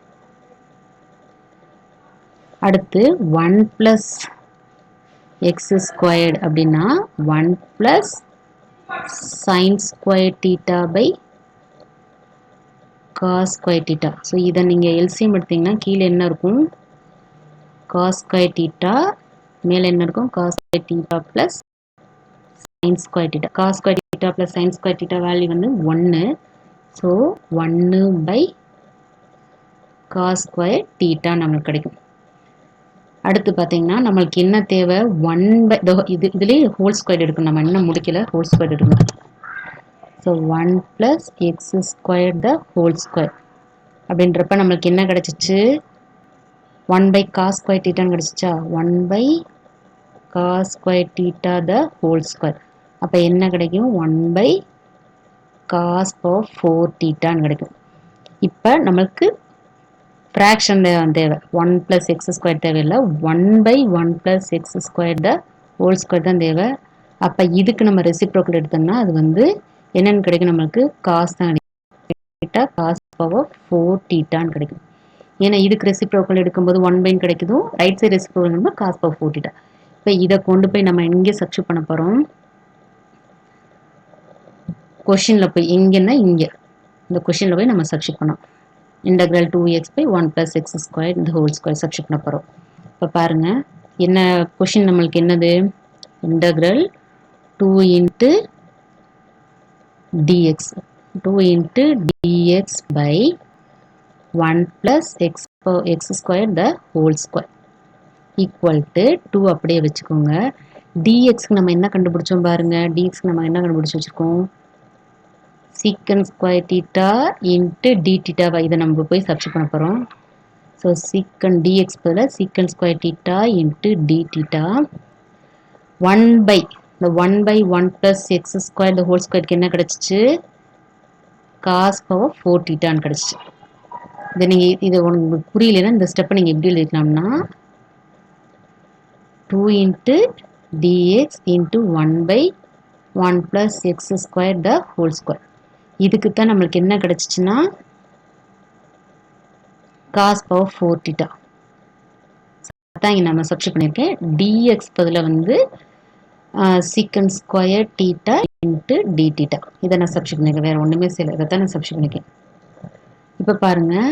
அடுத்து 1 plus x squared அப்படின்னா 1 plus sin square theta by cos square theta. So இதை நீங்கள் எல்சிஎம் எடுத்தீங்கன்னா கீழே என்ன இருக்கும், cos square theta, மேலே என்ன இருக்கும், cos square theta plus sin square theta. cos square theta plus sin square theta value வந்து 1. So 1 by cos square theta நம்மளுக்கு கிடைக்கும். அடுத்து பார்த்தீங்கன்னா நம்மளுக்கு என்ன தேவை, 1 by இதுலேயே ஹோல் ஸ்கொயர் எடுக்கணும், நம்ம இன்னும் முடிக்கல, ஹோல் ஸ்கொயர் எடுக்கணும். So 1 plus x square the whole square அப்படின்றப்ப நம்மளுக்கு என்ன கிடைச்சிச்சு, 1 by cos square thetaன்னு கிடைச்சிச்சா, 1 by cos square theta the whole square. அப்போ என்ன கிடைக்கும், 1 by cos power 4 thetaன்னு கிடைக்கும். இப்போ நம்மளுக்கு ஃப்ராக்ஷன் தேவை, 1 plus x square தேவையில்லை, 1 by 1 plus x square the whole square தான் தேவை. அப்போ இதுக்கு நம்ம ரெசிப்ரோக்கல் எடுத்தோம்னா அது வந்து என்னென்னு கிடைக்கும், நம்மளுக்கு காஸ் தான் கிடைக்கும், காஸ் பவர் 4 தீட்டான்னு கிடைக்கும். ஏன்னா இதுக்கு ரெசிப்ரோக்கல் எடுக்கும்போது 1 பைன்னு கிடைக்குதோ, ரைட் சைடு ரெசிப்ரோக்கல் நம்ம காஸ் பவர் 4 தீட்டா. இப்போ இதை கொண்டு போய் நம்ம இங்கே சப்ஸ்டிட்யூட் பண்ண போகிறோம். கொஷினில் போய் எங்கன்னா இங்கே இந்த கொஷினில் போய் நம்ம சப்ஸ்டிட்யூட் பண்ணோம். integral 2x by 1 plus x squared the whole square substitute பண்ண போகிறோம். இப்போ பாருங்கள், என்ன கொஷின் நம்மளுக்கு என்னது, integral 2 into dx 2 into dx by 1 plus x squared the whole square equal to 2 அப்படியே வச்சுக்கோங்க. dxக்கு நம்ம என்ன கண்டுபிடிச்சோம் பாருங்க, dxக்கு நம்ம என்ன கண்டுபிடிச்சி வச்சுருக்கோம், secant square theta into d theta. இதை நம்ம போய் சப்ஸ்டிட்யூட் பண்ண போகிறோம். ஸோ secant dx பதில் secant square theta into d theta 1 by இந்த 1 by 1 plus x square the whole squareக்கு என்ன கிடச்சிச்சு, cos power 4 thetaன்னு கிடச்சிச்சு. இதை நீங்கள் இது உங்களுக்கு புரியலைன்னா இந்த ஸ்டெப்பை நீங்கள் எப்படி எழுதிக்கலாம்னா 2 into dx into 1 by 1 plus x square the whole square. இதுக்கு தான் நம்மளுக்கு என்ன கிடச்சிச்சுன்னா cos power 4 theta தான் இங்கே நம்ம சப்ஸ்டிட்யூட் பண்ணியிருக்கேன். dx பதில் வந்து secant square theta into d theta. இதை நான் சப்ஸ்டிட்யூட் பண்ணியிருக்கேன், வேறு ஒன்றுமே செய்யலை, இதை தான் நான் சப்ஸ்டிட்யூட் பண்ணியிருக்கேன். இப்போ பாருங்கள்,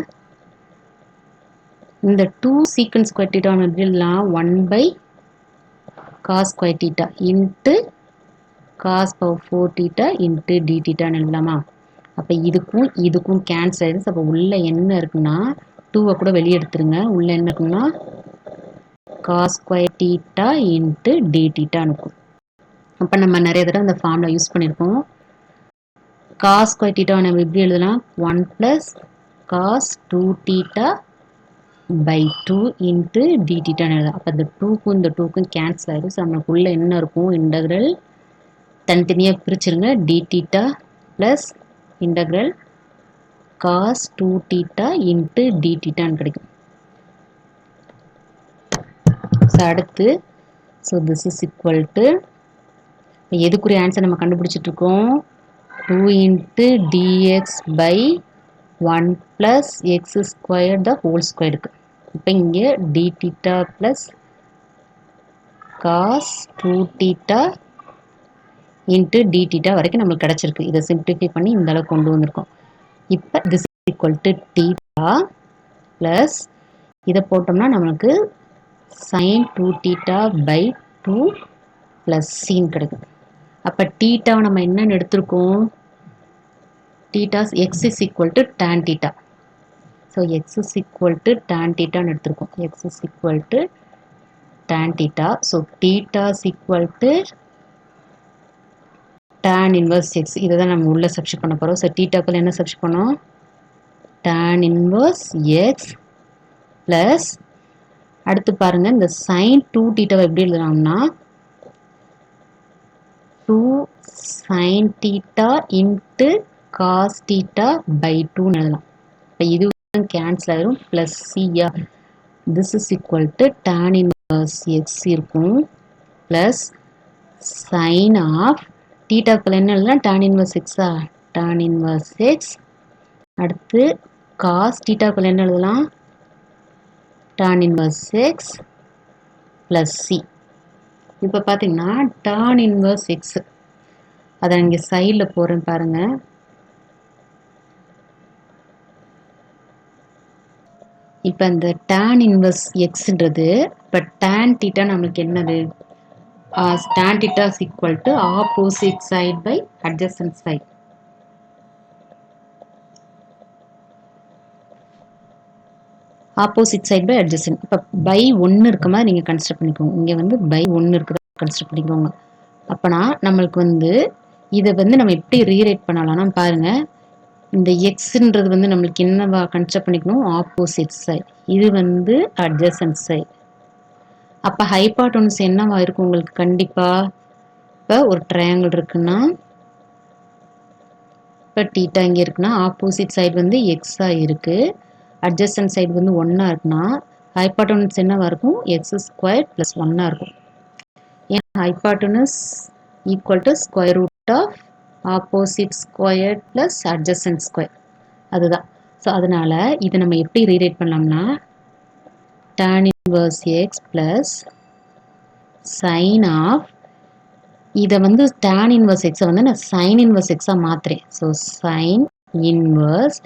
இந்த 2 secant square theta எப்படி எழுதலாம், 1 by cos square theta into cos power 4 theta into d thetaன்னு எழுதலாமா. அப்போ இதுக்கும் இதுக்கும் கேன்சல் ஆயிடுச்சு. அப்போ உள்ள என்ன இருக்குன்னா 2வை கூட வெளியே எடுத்துருங்க, உள்ள என்ன இருக்குன்னா cos square theta into d தீட்டான்னு இருக்கும். அப்போ நம்ம நிறைய தடவை இந்த ஃபார்முலா யூஸ் பண்ணியிருக்கோம். காஸ் ஸ்கொயர் தீட்டாவை நம்ம எப்படி எழுதலாம்? 1 plus cos 2 theta by 2 into d தீட்டான்னு எழுதலாம். அப்போ இந்த 2க்கும் இந்த 2க்கும் கேன்சல் ஆகிடும். ஸோ நம்மளுக்குள்ள என்ன இருக்கும்? இன்டகிரல் தனித்தனியாக பிரிச்சிருங்க. D theta plus integral cos 2 theta into d தீட்டான்னு கிடைக்கும். ஸோ அடுத்து this is equal to எதுக்குரிய ஆன்சர் நம்ம கண்டுபிடிச்சிட்டு இருக்கோம்? 2 into dx by 1 plus x square the whole ஸ்கொயருக்கு. இப்போ இங்கே d theta plus cos 2 theta into d theta வரைக்கும் நம்மளுக்கு கிடச்சிருக்கு. இதை சிம்பிளிஃபை பண்ணி இந்த அளவுக்கு கொண்டு வந்திருக்கோம். இப்போ this is equal to theta plus இதை போட்டோம்னா நம்மளுக்கு sin 2 தீட்டா பை 2 ப்ளஸ் சின்னு கிடைக்கும். அப்போ தீட்டாவை நம்ம என்னன்னு எடுத்திருக்கோம்? Thetas x is equal to tan theta. So x is equal to tan தீட்டான்னு எடுத்திருக்கோம். X is equal to tan theta. So theta is equal to tan inverse x. இதை தான் நம்ம உள்ள சப்ஸ்டிட் பண்ண போகிறோம். ஸோ தீட்டாக்குள்ள என்ன சப்ஸ்டிட் பண்ணோம்? டேன் இன்வர்ஸ் எக்ஸ் ப்ளஸ் அடுத்து பாருங்க இந்த சைன் 2 தீட்டாவை எப்படி எழுதலாம்னா 2 sin theta into cos theta by 2 எழுதலாம். இப்போ இது கேன்சல் ஆயிரும் plus chia this is equal to tan inverse x இருக்கும் ப்ளஸ் sin of தீட்டாக்குள்ள என்ன எழுதலாம்? tan inverse x-ஆ tan inverse x. அடுத்து cos தீட்டாக்குள்ள என்ன எழுதலாம்? tan inverse x plus c. இப்போ பார்த்தீங்கன்னா tan inverse x அதை இங்கே சைடில் போகிறேன் பாருங்க. இப்போ இந்த tan inverse xன்றது இப்போ tan theta நம்மளுக்கு என்னது? tan theta is equal to opposite side by adjacent side. Opposite side by adjacent. இப்போ பை 1 இருக்க மாதிரி நீங்கள் கன்சிடர் பண்ணிக்கோங்க. இங்கே வந்து பை 1 இருக்கிறத கன்சிடர் பண்ணிக்கோங்க. அப்போனா நம்மளுக்கு வந்து இதை வந்து நம்ம எப்படி ரீரைட் பண்ணலாம்னா பாருங்க. இந்த எக்ஸ்ன்றது வந்து நம்மளுக்கு என்னவா கன்சிடர் பண்ணிக்கணும்? Opposite side. இது வந்து அட்ஜசன்ட் சைட். அப்போ ஹைபாட்டனஸ் என்னவா இருக்கும் உங்களுக்கு? கண்டிப்பாக இப்போ ஒரு ட்ரையாங்கிள் இருக்குன்னா இப்போ தீட்டா இங்கே இருக்குன்னா ஆப்போசிட் சைடு வந்து எக்ஸாக இருக்குது. அட்ஜசன்ட் சைடு வந்து 1 இருக்குன்னா ஹைபாட்டனஸ் என்னவா இருக்கும்? எக்ஸ் ஸ்கொயர் ப்ளஸ் 1 இருக்கும். ஏன் hypotenuse equal to square root of opposite square plus adjacent square. அதுதான். ஸோ அதனால் இதை நம்ம எப்படி ரீரைட் பண்ணலாம்னா tan inverse x plus sine of இதை வந்து tan inverse x வந்து நான் sin inverse x மாற்றுறேன். ஸோ sin inverse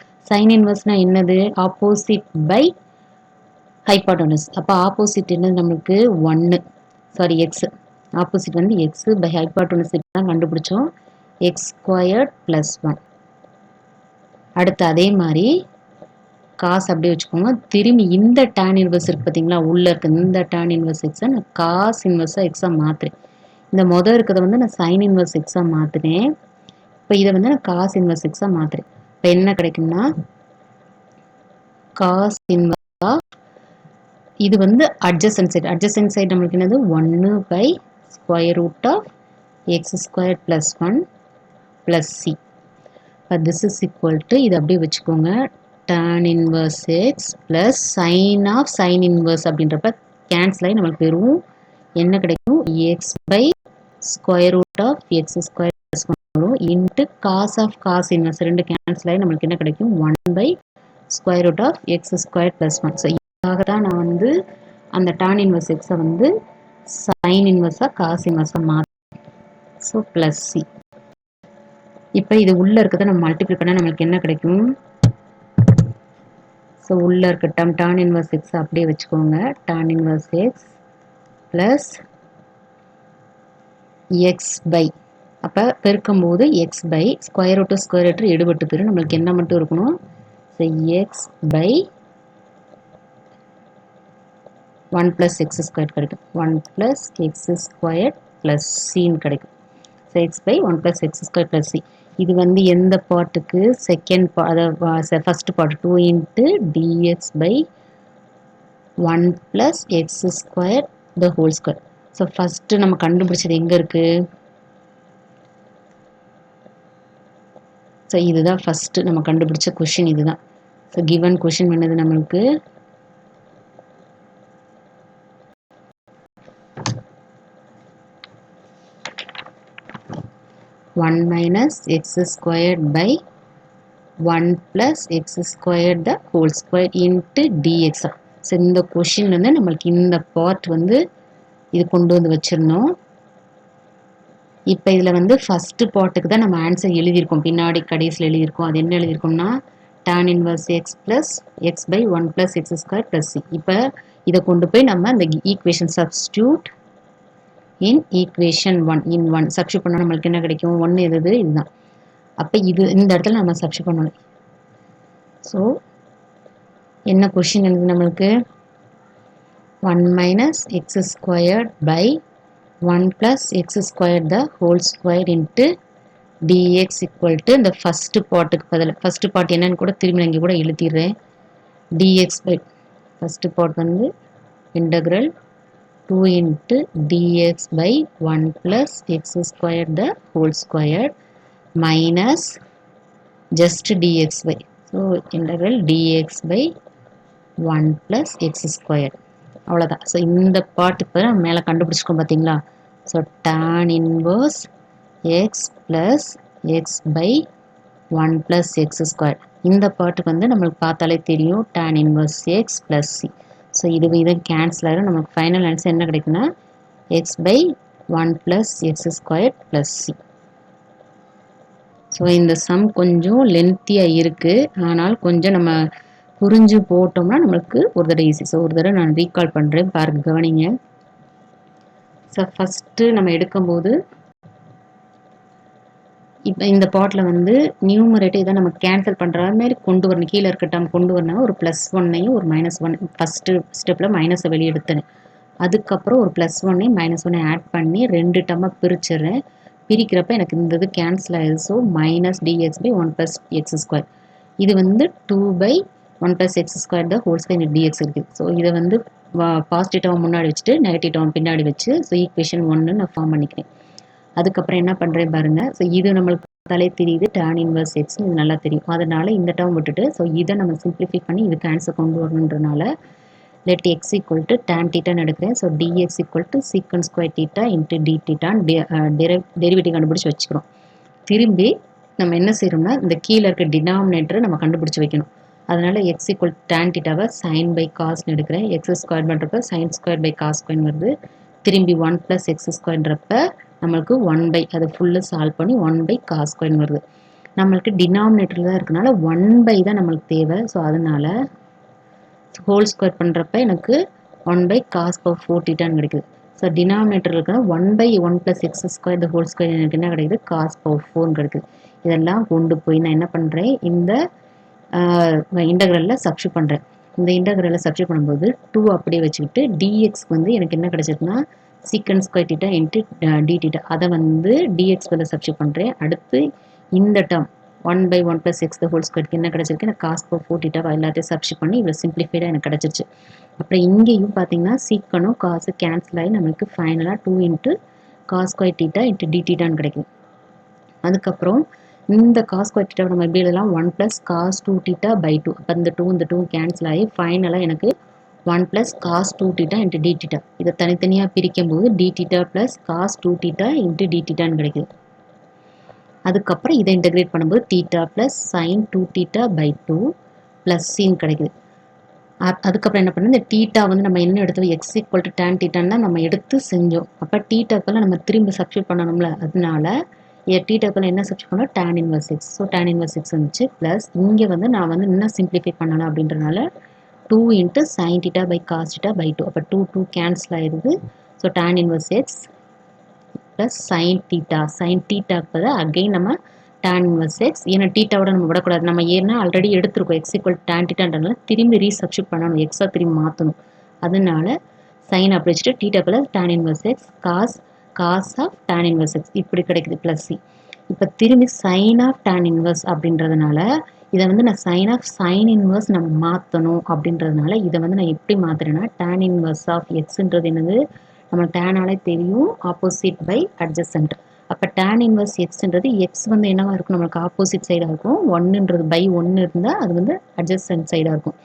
என்னது? Opposite by hypotenuse. அப்போ ஆப்போசிட் என்னது நம்மளுக்கு? 1 சாரி எக்ஸ். ஆப்போசிட் வந்து எக்ஸ் பை ஹைபாட்டனஸ் தான் கண்டுபிடிச்சோம். X square plus 1. அடுத்து அதே மாதிரி காசு அப்படியே வச்சுக்கோங்க. திரும்பி இந்த tan இன்வர்ஸ் இருக்கு பார்த்தீங்களா? உள்ளே இருக்க இந்த tan இன்வர்ஸ் எக்ஸை நான் காஸ் இன்வர்ஸாக எக்ஸாக மாற்றுறேன். இந்த மொதல் இருக்கிறத வந்து நான் சைன் இன்வர்ஸ் எக்ஸாக மாற்றுனேன். இப்போ இதை வந்து நான் காஸ் இன்வர்ஸ் எக்ஸாக மாற்றுறேன். இப்போ என்ன கிடைக்கும்னா காஸ் இன்வர்ஸ் இது வந்து அட்ஜசன்ட் சைடு. அட்ஜசன்ட் சைடு நம்மளுக்கு என்னது? 1 by square root of x square plus 1 plus C. இப்போ திஸ் இஸ் ஈக்குவல் டு இதை அப்படியே வச்சுக்கோங்க. tan inverse x plus sin of sin inverse அப்படின்றப்ப கேன்சல் ஆகி நம்மளுக்கு வெறும் என்ன கிடைக்கும்? x by square root of x square plus 1 வரும் into cos of cos inverse ரெண்டு கேன்சல் ஆகி நம்மளுக்கு என்ன கிடைக்கும்? 1 by square root of x square plus 1. So இதுக்காக தான் நான் வந்து அந்த tan inverse x வந்து sin inverse cos inverse மாற்றேன். So plus C. இப்போ இது உள்ளே இருக்கிறத நம்ம மல்டிப்ளை பண்ணால் நம்மளுக்கு என்ன கிடைக்கும்? ஸோ உள்ளே இருக்க டேர்ம் tan inverse x அப்படியே வச்சுக்கோங்க. tan inverse x plus x by அப்போ பெருக்கும் போது எக்ஸ் பை ஸ்கொயர் ரூட்டு எடுபட்டு போயிடும். நம்மளுக்கு என்ன மட்டும் இருக்கணும்? ஸோ எக்ஸ் பை 1 + x² கிடைக்கும். 1 + x² + c கிடைக்கும். So x/1 + x² + c. இது வந்து எந்த பார்ட்டுக்கு செகண்ட் அதாவது first part 2 × dx/1 + x² the whole square. So first நம்ம கண்டுபிடிச்சது எங்க இருக்கு? ஸோ இதுதான் ஃபர்ஸ்ட் நம்ம கண்டுபிடிச்ச கொஷின் இதுதான். ஸோ கிவன் கொஷின் என்னது நம்மளுக்கு? (1 - x² / 1 + x² the whole square into dx). So இந்த கொஷின் வந்து நம்மளுக்கு இந்த பார்ட் வந்து இது கொண்டு வந்து வச்சிருந்தோம். இப்போ இதில் வந்து ஃபர்ஸ்ட் பார்ட்டுக்கு தான் நம்ம ஆன்சர் எழுதியிருக்கோம். பின்னாடி கடைசியில் எழுதியிருக்கோம். அது என்ன எழுதியிருக்கோம்னா tan inverse x + x/1 + x² + c. இப்போ இதை கொண்டு போய் நம்ம அந்த ஈக்குவேஷன் சப்ஸ்டியூட் இன் ஈக்குவேஷன் 1 இன் 1 சப்ஸ்டியூட் பண்ணால் நம்மளுக்கு என்ன கிடைக்கும்? 1 எது? இதுதான். அப்போ இந்த இடத்துல நம்ம சப்ஸ்டியூட் பண்ணணும். ஸோ என்ன கொஷின் எழுது நம்மளுக்கு? 1 - x² / 1 + x² the whole square into dx = இந்த ஃபர்ஸ்ட் பார்ட்டுக்கு பதில் ஃபர்ஸ்ட் பார்ட் என்னன்னு கூட திரும்பி இங்கே கூட எழுதிடுறேன். dx ஃபர்ஸ்ட் பார்ட் வந்து integral 2 × dx/1 + x² the whole square minus just dx/. So integral dx/1 + x². அவ்வளோதான். ஸோ இந்த பார்ட் இப்போ நம்ம மேலே கண்டுபிடிச்சிக்கோம் பார்த்தீங்களா? So tan inverse x + x/1 + x². இந்த பார்ட்டுக்கு வந்து நம்மளுக்கு பார்த்தாலே தெரியும் tan inverse x + c. So இதை கேன்சல் ஆகிடும். நமக்கு ஃபைனல் ஆன்சர் என்ன கிடைக்குன்னா x/1 + x² + c. ஸோ இந்த சம் கொஞ்சம் லென்த்தியாக இருக்குது. ஆனால் கொஞ்சம் நம்ம புரிஞ்சு போட்டோம்னா நம்மளுக்கு ஒரு தடவை ஈஸி. ஸோ ஒரு தடவை நான் ரீகால் பண்ணுறேன், பாருங்க, கவனிங்க. ஸோ ஃபஸ்ட்டு நம்ம எடுக்கும்போது இப்போ இந்த பார்ட்டில் வந்து நியூமரேட்டர் இதை நம்ம கேன்சல் பண்ணுற மாதிரி கொண்டு வரணும். கீழே இருக்க டேர்ம் கொண்டு வரணும். ஒரு +1ஐயும் ஒரு -1 ஃபஸ்ட்டு ஸ்டெப்பில் மைனஸை வெளியே எடுத்துனேன். அதுக்கப்புறம் ஒரு +1ஐயும் -1ஐயும் ஆட் பண்ணி 2 டேர்மாக பிரிச்சிடுறேன். பிரிக்கிறப்ப எனக்கு இந்த இது கேன்சல் ஆகிடுது. So -dx/1 + x². இது வந்து 2/1 + x² the whole square dx இருக்குது. ஸோ இதை வந்து பாசிட்டிவ் டேர்ம் முன்னாடி வச்சுட்டு நெகட்டிவ் டேர்ம் பின்னாடி வச்சு ஸோ ஈக்குவேஷன் 1 நான் ஃபார்ம் பண்ணிக்கிறேன். அதுக்கப்புறம் என்ன பண்ணுறேன் பாருங்கள். ஸோ இது நம்மளுக்கு பார்த்தாலே தெரியுது tan inverse x இது நல்லா தெரியும். அதனால் இந்த டேர்ம் விட்டுட்டு ஸோ இதை நம்ம சிம்பிளிஃபை பண்ணி இதுக்கு ஆன்சர் கொண்டு வரணுன்றனால let x = tan θ எடுக்கிறேன். So dx = secant square θ into dθ derivative கண்டுபிடிச்சி வச்சுக்கிறோம். திரும்பி நம்ம என்ன செய்யறோம்னா இந்த கீழே இருக்க டினாமினேட்டரை நம்ம கண்டுபிடிச்சி வைக்கணும். அதனால x = tan θவை sin/cos எடுக்கிறேன். x² பண்ணுறப்ப sin²/cos² வருது. திரும்பி 1 + x²ன்றப்ப நம்மளுக்கு 1/ அதை ஃபுல்லு சால்வ் பண்ணி 1/cos² வருது. நம்மளுக்கு டினாமினேட்டர் தான் இருக்கனால 1/ தான் நம்மளுக்கு தேவை. ஸோ அதனால ஹோல் ஸ்கொயர் பண்ணுறப்ப எனக்கு 1/cos⁴θ கிடைக்குது. ஸோ டினாமினேட்டர் இருக்கிற 1/1 + x² the whole square எனக்கு என்ன கிடைக்குது? cos⁴ கிடைக்குது. இதெல்லாம் கொண்டு போய் நான் என்ன பண்ணுறேன்? இந்த இன்டகிரலில் சப்ஸ்டியூட் பண்ணுறேன். இந்த இன்டகிரலில் சப்ஸ்டியூட் பண்ணும்போது 2 அப்படியே வச்சுக்கிட்டு dx வந்து எனக்கு என்ன கிடைச்சிருக்குன்னா secant square θ into dθ. அதை வந்து dx பதில் சப்ஸ்டியூட் பண்ணுறேன். அடுத்து இந்த term 1/1 + x the whole square என்ன கிடைச்சிருக்கு? எனக்கு cos⁴θ எல்லாத்தையும் சப்ஸ்டியூட் பண்ணி இவ்வளோ சிம்பிளிஃபைடாக எனக்கு கிடச்சிருச்சு. அப்புறம் இங்கேயும் பார்த்தீங்கன்னா சீக்கனும் காசு கேன்சல் ஆகி நம்மளுக்கு ஃபைனலாக 2 × cos² θ into dθன்னு கிடைக்கும். அதுக்கப்புறம் இந்த cos² θ நம்ம எப்படி எழுதலாம்? 1 + cos2θ/2. அப்போ இந்த 2 கேன்சல் ஆகி ஃபைனலாக எனக்கு 1 + cos2θ into dθ. இதை தனித்தனியாக பிரிக்கும் போது dθ + cos2θ into dθன்னு கிடைக்குது. அதுக்கப்புறம் இதை இன்டகிரேட் பண்ணும்போது θ + sin2θ/2 + c கிடைக்குது. அதுக்கப்புறம் என்ன பண்ணணும்? இந்த θ வந்து நம்ம என்ன எடுத்தோம்? x = tan θன்னு தான் நம்ம எடுத்து செஞ்சோம். அப்போ θக்கெல்லாம் நம்ம திரும்ப சப்ஸ்டியூட் பண்ணணும்ல. அதனால θக்கெல்லாம் என்ன சப்ஸ்டியூட் பண்ணோம்? tan inverse x. So tan inverse x வந்துச்சு. ப்ளஸ் இங்கே வந்து நான் வந்து இன்னும் சிம்பிளிஃபை பண்ணணும் அப்படின்றனால 2 × sin θ/cos θ/2. அப்போ 2 கேன்சல் ஆயிடுது. ஸோ tan inverse x ப்ளஸ் sin θ. sin θக்கு அகெயின் நம்ம tan inverse x. ஏன்னா θவோட நம்ம விடக்கூடாது. நம்ம ஏன்னா ஆல்ரெடி எடுத்திருக்கோம் x = tan θன்றனால திரும்பி ரீசப்ஸ்டியூட் பண்ணணும். எக்ஸாக திரும்பி மாற்றணும். அதனால சைன் அப்படி வச்சுட்டு theta plus tan inverse x cos of tan inverse x இப்படி கிடைக்குது ப்ளஸ் சி. இப்போ திரும்பி சைன் ஆஃப் tan இன்வர்ஸ் அப்படின்றதுனால இதை வந்து நான் சைன் இன்வர்ஸ் நம்ம மாற்றணும் அப்படின்றதுனால இதை வந்து நான் எப்படி மாற்றுறேன்னா tan இன்வர்ஸ் ஆஃப் எக்ஸ்ன்றது என்னது நம்ம டேனாலே தெரியும் ஆப்போசிட் பை அட்ஜசன்ட். அப்போ tan இன்வர்ஸ் எக்ஸ்ன்றது எக்ஸ் வந்து என்னவா இருக்கும் நம்மளுக்கு ஆப்போசிட் சைடாக இருக்கும், ஒன்றுன்றது பை ஒன்று இருந்தால் அது வந்து அட்ஜசன்ட் சைடாக இருக்கும்.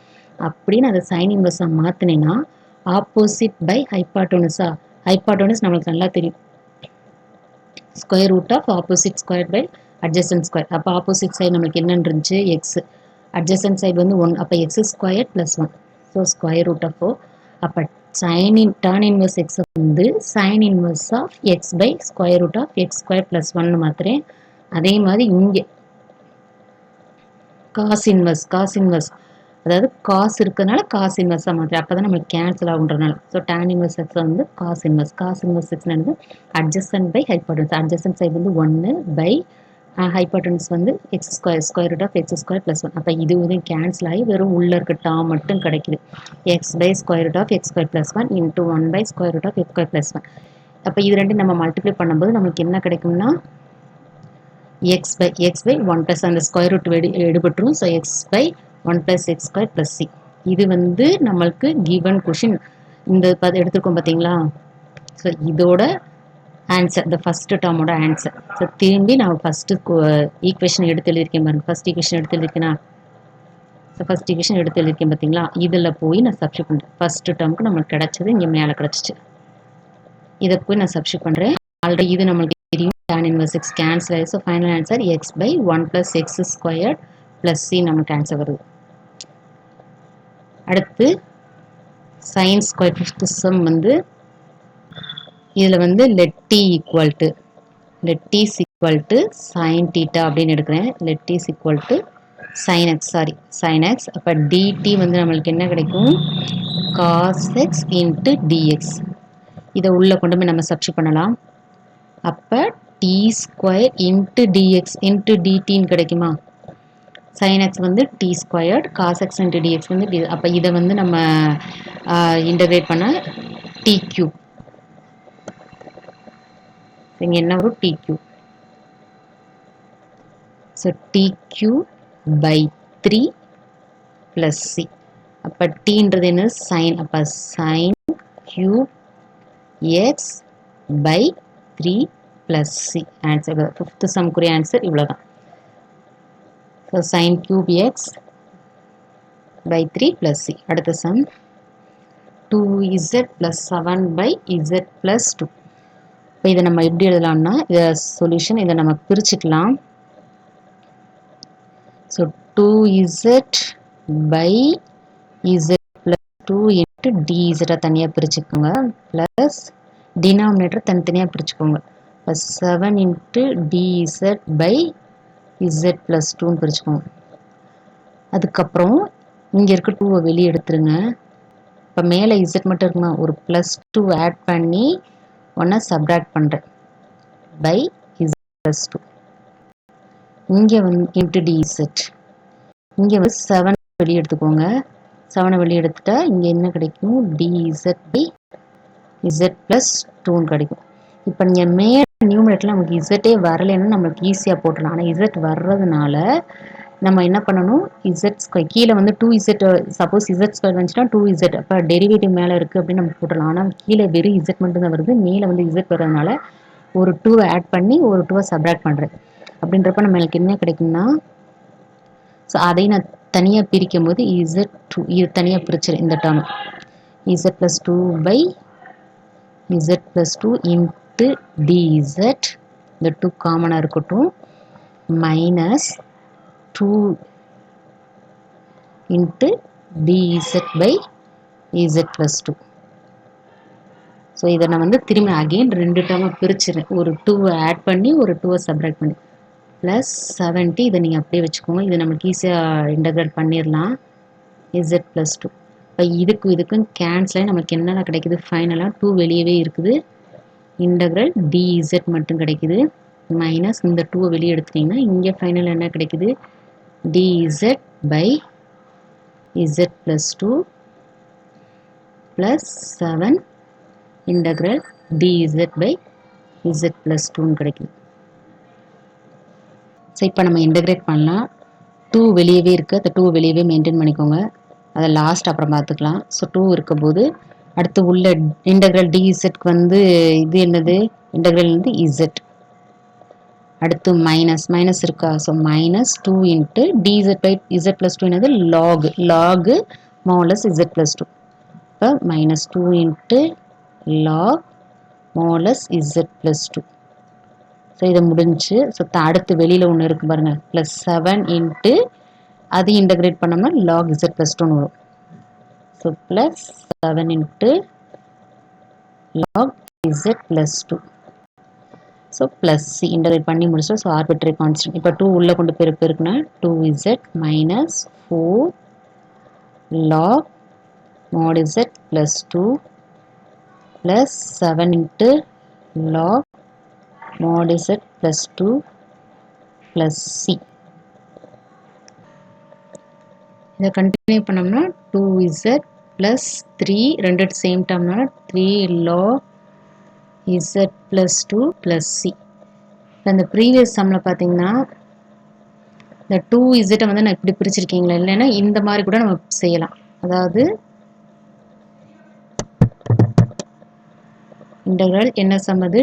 அப்படின்னு அதை சைன் இன்வர்ஸாக மாற்றினேன்னா ஆப்போசிட் பை ஹைபாட்டோனஸ் நம்மளுக்கு நல்லா தெரியும், square root of opposite square by adjacent square. அப்போ ஆப்போசிட் சைடு நம்மளுக்கு என்னன்னு இருந்துச்சு எக்ஸ், அட்ஜசன்ட் சைடு வந்து 1, அப்போ x square plus 1, so square root of 4. அப்போ tan இன்வர்ஸ் எக்ஸ் வந்து sine inverse of x by square root of x square plus 1 மாத்திரேன். அதே மாதிரி இங்கே காஸ் இன்வர்ஸ் அதாவது காஸ் இருக்கிறதுனால காஸ் இன்வர்ஸாக மாத்திரம் அப்போ தான் நம்மளுக்கு கேன்சல் ஆகுன்றனால. ஸோ tan இன்வர்ஸ் எக்ஸ் வந்து காஸ் இன்வர்ஸ் எக்ஸ் வந்து adjacent by hypotenuse, adjacent side வந்து 1 பை ஹைபாட்டன்ஸ் வந்து x square root of x square plus 1. அப்போ இது வந்து கேன்சல் ஆகி வெறும் உள்ள இருக்க டேர்ம் மட்டும் கிடைக்குது, x by square root of x square plus 1 into 1 by square root of x square plus 1. அப்போ இது ரெண்டு நம்ம மல்டிப்ளை பண்ணும்போது நமக்கு என்ன கிடைக்கும்னா x by 1 plus அந்த ஸ்கொயர் ரூட் எடுபட்டுரும். So x by 1 plus x square plus c. இது வந்து நம்மளுக்கு கிவன் கொஷின் இந்த எடுத்துருக்கோம் பார்த்தீங்களா. ஸோ இதோட ஆன்சர், இந்த ஃபர்ஸ்ட் டேர்மோட ஆன்சர். ஸோ திரும்பி நான் ஃபஸ்ட்டு ஈக்குவேஷன் எடுத்து எழுதியிருக்கேன் பாருங்க, ஃபர்ஸ்ட் ஈக்குவேஷன் எடுத்து எழுதியிருக்கேன்னா ஸோ ஃபர்ஸ்ட் ஈக்குவேஷன் எடுத்து எழுதியிருக்கேன் பார்த்தீங்களா, இதில் போய் நான் சப்ஸ்டிட் பண்ணுறேன். ஃபர்ஸ்ட் டேர்முக்கு நம்மளுக்கு கிடச்சது இங்கே மேலே கிடச்சிச்சு, இதை போய் நான் சப்ஸ்டிட் பண்ணுறேன். ஆல்ரெடி இது நம்மளுக்கு தெரியும் tan inverse x cancel ஆயிடுச்சு. So final answer x by 1 plus x squared plus c நமக்கு ஆன்சர் வருது. அடுத்து sin square fifth sum வந்து இதில் வந்து let t equal to sin theta அப்படின்னு எடுக்கிறேன். let t is equal to sin x. அப்போ dt வந்து நம்மளுக்கு என்ன கிடைக்கும் cos x into dx. இதை உள்ள கொண்டு போய் நம்ம சப்ஸ்டிட் பண்ணலாம். அப்போ t square into dx into dtன்னு கிடைக்குமா. sin x வந்து t squared, cos x into dx வந்து d. அப்போ இதை வந்து நம்ம இன்டகிரேட் பண்ண t கியூப், இங்கே என்ன வரும் t cube. So t cube by 3 plus c. அப்போ டீன்றது என்ன சைன், அப்போ sine cube x by 3 plus c. Answer fifth சம்க்குரிய ஆன்சர் இவ்வளோதான். So sin cube x by 3 plus c. அடுத்த sum 2z plus 7 by z plus 2. இப்போ இதை நம்ம எப்படி எழுதலாம்னா இதை சொல்யூஷன் இதை நம்ம பிரிச்சுக்கலாம். So 2z by z plus 2 into dz தனியாக பிரிச்சுக்கோங்க, ப்ளஸ் டினாமினேட்டர் தனித்தனியாக பிரிச்சுக்கோங்க. இப்போ 7 into dz by z plus 2ன்னு பிரிச்சுக்கோங்க. அதுக்கப்புறம் இங்கே இருக்க 2 வெளியே எடுத்துருங்க. இப்போ மேலே z மட்டும் இருக்குமா, ஒரு ப்ளஸ் 2 ஆட் பண்ணி ஒன்றை சப்ராக்ட் பண்ணுறேன் பை z plus 2. இங்கே வந்து இன்ட்டு dz, இங்கே வந்து 7 வெளியே எடுத்துக்கோங்க. 7 வெளியே எடுத்துட்டா இங்கே என்ன கிடைக்கும் dz by z plus 2ன்னு கிடைக்கும். இப்போ நீங்கள் மேலே நியூமரேட்டரில் நமக்கு இசட்டே வரலைன்னா நம்மளுக்கு ஈஸியாக போட்டுடலாம். ஆனால் இசட் வர்றதுனால நம்ம என்ன பண்ணணும், இசட் ஸ்கொயர் கீழே வந்து 2z, சப்போஸ் இசட் ஸ்கொயர் வந்துச்சுன்னா 2z, அப்போ டெரிவேட்டிவ் மேலே இருக்குது அப்படின்னு நம்ம போட்டுடலாம். ஆனால் கீழே வெறும் இசட் மட்டும்தான் வருது, மேலே வந்து இசட் வர்றதுனால ஒரு 2 ஆட் பண்ணி ஒரு 2 சப்ராக்ட் பண்ணுறேன். அப்படின்றப்ப நம்மளுக்கு என்ன கிடைக்கும்னா, ஸோ அதையும் நான் தனியாக பிரிக்கும் போது z2 இது தனியாக பிரிச்சிடும். இந்த term z plus 2 by z plus 2 into dz, இந்த 2 காமனாக இருக்கட்டும், minus 2 into dz by z plus 2. So இதை நான் வந்து திரும்பி அகெயின் ரெண்டு டேர்மாக பிரிச்சிடுறேன், ஒரு 2 ஆட் பண்ணி ஒரு 2 சப்ராக்ட் பண்ணி ப்ளஸ் 70. இதை நீங்கள் அப்படியே வச்சுக்கோங்க, இதை நம்மளுக்கு ஈஸியாக இன்டகிரேட் பண்ணிடலாம் z plus 2. இப்போ இதுக்கும் கேன்சல் ஆகி நமக்கு என்னென்ன கிடைக்குது, ஃபைனலாக 2 வெளியவே இருக்குது, இன்டகிரல் dz மட்டும் கிடைக்குது, மைனஸ் இந்த 2 வெளியே எடுத்துட்டிங்கன்னா இங்கே ஃபைனல் என்ன கிடைக்குது dz by z plus 2 plus 7 integral dz by z plus 2 கிடைக்குது. ஸோ இப்போ நம்ம இன்டகிரேட் பண்ணலாம். 2 வெளியவே இருக்குது, அந்த 2 வெளியவே மெயின்டைன் பண்ணிக்கோங்க. அதை லாஸ்ட் அப்புறம் பார்த்துக்கலாம். ஸோ 2 இருக்கும்போது அடுத்து உள்ள இன்டகிரல் dzக்கு வந்து இது என்னது, இன்டகிரல் வந்து z. அடுத்து மைனஸ் இருக்கா, so minus 2 into dz by z plus 2 என்னது log மோலஸ் z plus 2. இப்போ minus 2 into log மோலஸ் z plus 2. So இதை முடிஞ்சு. ஸோ அடுத்து வெளியில் ஒன்று இருக்குது பாருங்கள், ப்ளஸ் 7 இன்ட்டு அது இன்டகிரேட் பண்ணோம்னா log z plus 2 வரும். So plus 7 into log z plus 2. So plus C integrate பண்ணி முடிச்சோம். So arbitrary constant. இப்போ 2 உள்ளே கொண்டு பெருக்குனா 2z minus 4 log mod z plus 2 plus 7 into log mod z plus 2 plus c. இதை continue பண்ணோம்னா 2z plus 3 ரெண்டு சேம் டேர்ம்னால 3 log z plus 2 plus c. இந்த ப்ரீவியஸ் சம்மில் பார்த்தீங்கன்னா இந்த 2z வந்து நான் இப்படி பிரிச்சிருக்கீங்களா, இல்லைன்னா இந்த மாதிரி கூட நம்ம செய்யலாம். அதாவது இன்டகிரல் என்ன சம் அது,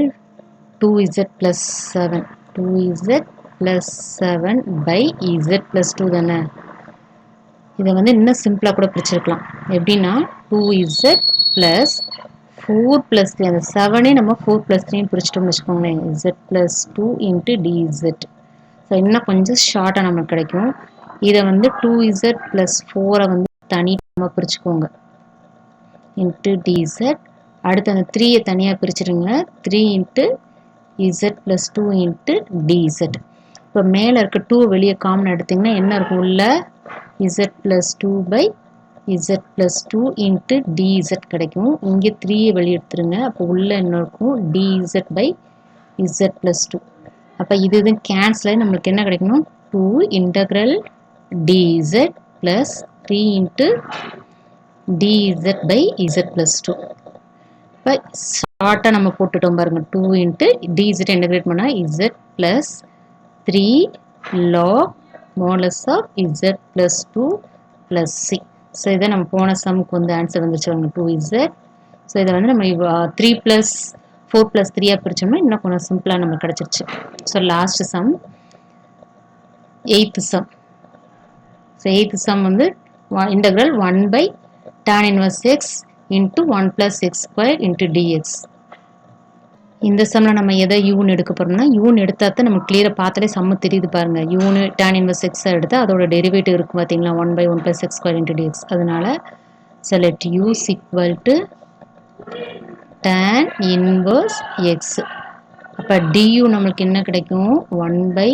2z plus 7 2z plus 7 by z plus 2 தானே. இதை வந்து இன்னும் சிம்பிளாக கூட பிரிச்சிருக்கலாம். எப்படின்னா 2z plus 4 plus 3, அந்த 7 நம்ம 4 plus 3 பிரிச்சிட்டோம்னு வச்சுக்கோங்களேன், z plus 2 into dz. So இன்னும் கொஞ்சம் ஷார்ட்டாக நமக்கு கிடைக்கும். இதை வந்து 2z plus 4 வந்து தனி நம்ம பிரிச்சுக்கோங்க இன்ட்டு dz. அடுத்து அந்த 3 தனியாக பிரிச்சுருங்க, 3 into z plus 2 into dz. இப்போ மேலே இருக்க 2 வெளியே காமன் எடுத்திங்கன்னா என்ன இருக்கும், உள்ள z plus 2 by z plus 2 into dz கிடைக்கும். இங்கே 3 வெளியே எடுத்துருங்க, அப்போ உள்ள என்ன இருக்கும், dz by z plus 2. அப்போ இது கேன்சல் ஆகி நம்மளுக்கு என்ன கிடைக்கணும், 2 integral dz plus 3 into dz by z plus 2. இப்போ ஷார்ட்டாக நம்ம போட்டுட்டோம் பாருங்க, 2 இன்ட்டு dz இன்டகிரேட் பண்ணால் z plus 3 log modulus of z plus 2 plus c. So இதை நம்ம போன சம்முக்கு வந்து ஆன்சர் வந்துச்சு 2z. ஸோ இதை வந்து நம்ம 3 plus 4 plus 3 பிரிச்சோம்னா இன்னும் கொஞ்சம் சிம்பிளாக நமக்கு கிடச்சிருச்சு. So last sum 8th sum. So 8th sum வந்து integral 1 by tan inverse x into 1 plus x square into dx. இந்த சம்மில் நம்ம எதை யூன்னு எடுக்க போகிறோம்னா, யூன்னு எடுத்தால் தான் நம்ம கிளியராக பார்த்தாலே சம்மு தெரியுது பாருங்கள். யூன்னு tan inverse x எடுத்தால் அதோட டெரிவேட்டிவ் இருக்கும் பார்த்தீங்களா, 1 by 1 plus x square into dx. அதனால் select u is equal to tan inverse x. அப்போ du நம்மளுக்கு என்ன கிடைக்கும், 1 by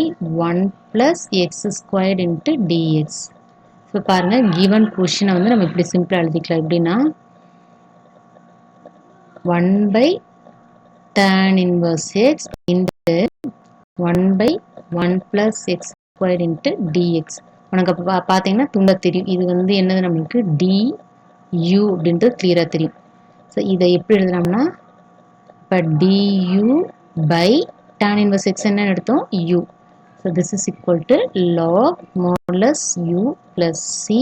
1 plus x squared into dx. So பாருங்கள், given கொஷினை வந்து நம்ம இப்படி சிம்பிளாக எழுதிக்கலாம். எப்படின்னா 1 by tan inverse x into 1 by 1 plus x squared into dx. உனக்கு அப்போ பார்த்தீங்கன்னா துண்ட தெரியும், இது வந்து என்னது நம்மளுக்கு du அப்படின்றது கிளியராக தெரியும். ஸோ இதை எப்படி எழுதலாம்னா, இப்போ du by tan inverse x என்னன்னு எடுத்தோம், u. So this is equal to log modulus u plus c.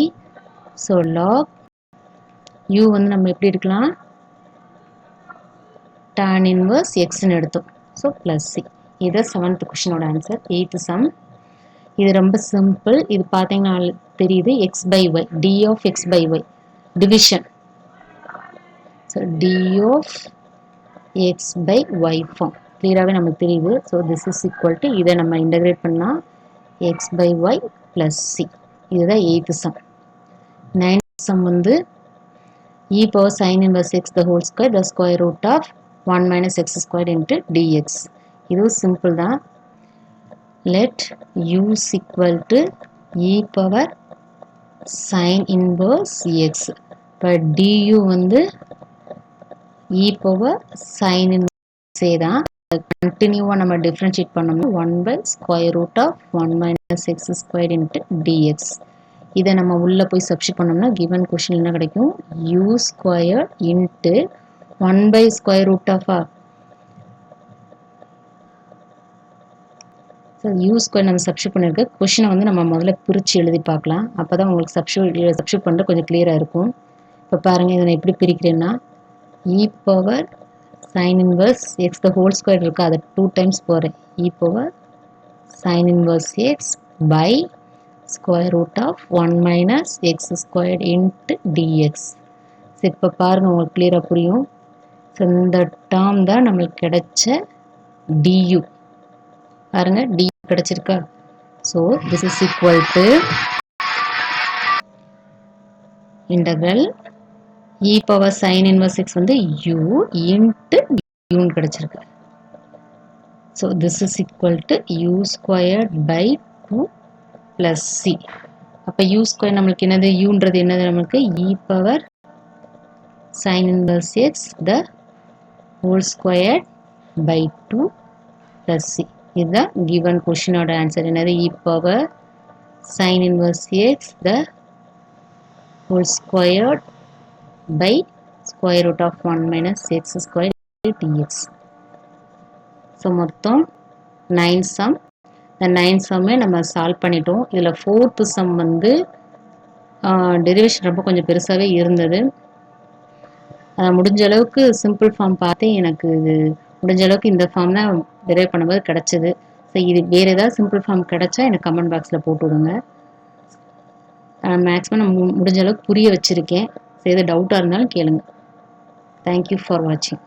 So log u வந்து நம்ம எப்படி எடுக்கலாம், tan inverse x ன்னு எடுத்தோம். So plus c. இது 7th கொஷினோட ஆன்சர். 8th சம் இது ரொம்ப சிம்பிள். இது பார்த்தீங்கன்னா தெரியுது, x by y, d of x by y division. So d of x by y form கிளியராகவே நமக்கு தெரியுது. So this is equal to இதை நம்ம இன்டகிரேட் பண்ணால் x by y plus c. இதுதான் 8th சம். 9th சம் வந்து e power sin inverse x the whole square the square root of 1 minus x squared into dx. இதுவும் simple தான். let u is equal to e power sin inverse x. இப்போ du வந்து e power sin inverse தான். கண்டினியூவாக நம்ம differentiate பண்ணோம்னா 1 by square root of 1 minus x squared into dx. இதை நம்ம உள்ளே போய் சப்ஸ்டிட் பண்ணோம்னா given கொஷின் என்ன கிடைக்கும், u square into 1 by square root of so u square நம்ம சப்ஸ்டியூட் பண்ணியிருக்கு. கொஷினை வந்து நம்ம முதல்ல பிரித்து எழுதி பார்க்கலாம். அப்போ தான் உங்களுக்கு சப்ஸ்டியூட் பண்ணுறது கொஞ்சம் கிளியராக இருக்கும். இப்போ பாருங்கள், இதை நான் எப்படி பிரிக்கிறேன்னா e power sine inverse x the whole square இருக்கா, அதை 2 டைம்ஸ் போகிறேன். E power sine inverse x by square root of 1 minus x square into dx. So இப்போ பாருங்கள், உங்களுக்கு கிளியராக புரியும். ஸோ இந்த டேர்ம் தான் நம்மளுக்கு கிடைச்ச டியூ. பாருங்க டி கிடைச்சிருக்கா. So this is equal to integral e power sine inverse x வந்து யூ இன்ட்டு யூன்னு கிடைச்சிருக்கு. So this is equal to u squared by 2 plus c. அப்போ யூ ஸ்கொயர் நம்மளுக்கு என்னது, யூன்றது என்னது நம்மளுக்கு e power sine inverse x the whole square by 2 plus c. இதுதான் given கொஷினோட ஆன்சர். என்னது e power sine inverse x the whole squared by square root of 1 minus x square dx. So மொத்தம் 9 some. இந்த 9 சம்மே நம்ம solve பண்ணிட்டோம். இதில் 4th some வந்து derivation ரொம்ப கொஞ்சம் பெருசாகவே இருந்தது. முடிஞ்ச அளவுக்கு சிம்பிள் ஃபார்ம் பார்த்து எனக்கு இது முடிஞ்ச அளவுக்கு இந்த ஃபார்ம் தான் டெரைவ் பண்ணும்போது கிடச்சிது. ஸோ இது வேறு ஏதாவது சிம்பிள் ஃபார்ம் கிடச்சா எனக்கு கமெண்ட் பாக்ஸில் போட்டு விடுங்க. மேக்ஸிமம் நான் முடிஞ்ச அளவுக்கு புரிய வச்சுருக்கேன். ஸோ எது டவுட்டாக இருந்தாலும் கேளுங்க. தேங்க்யூ ஃபார் வாட்சிங்.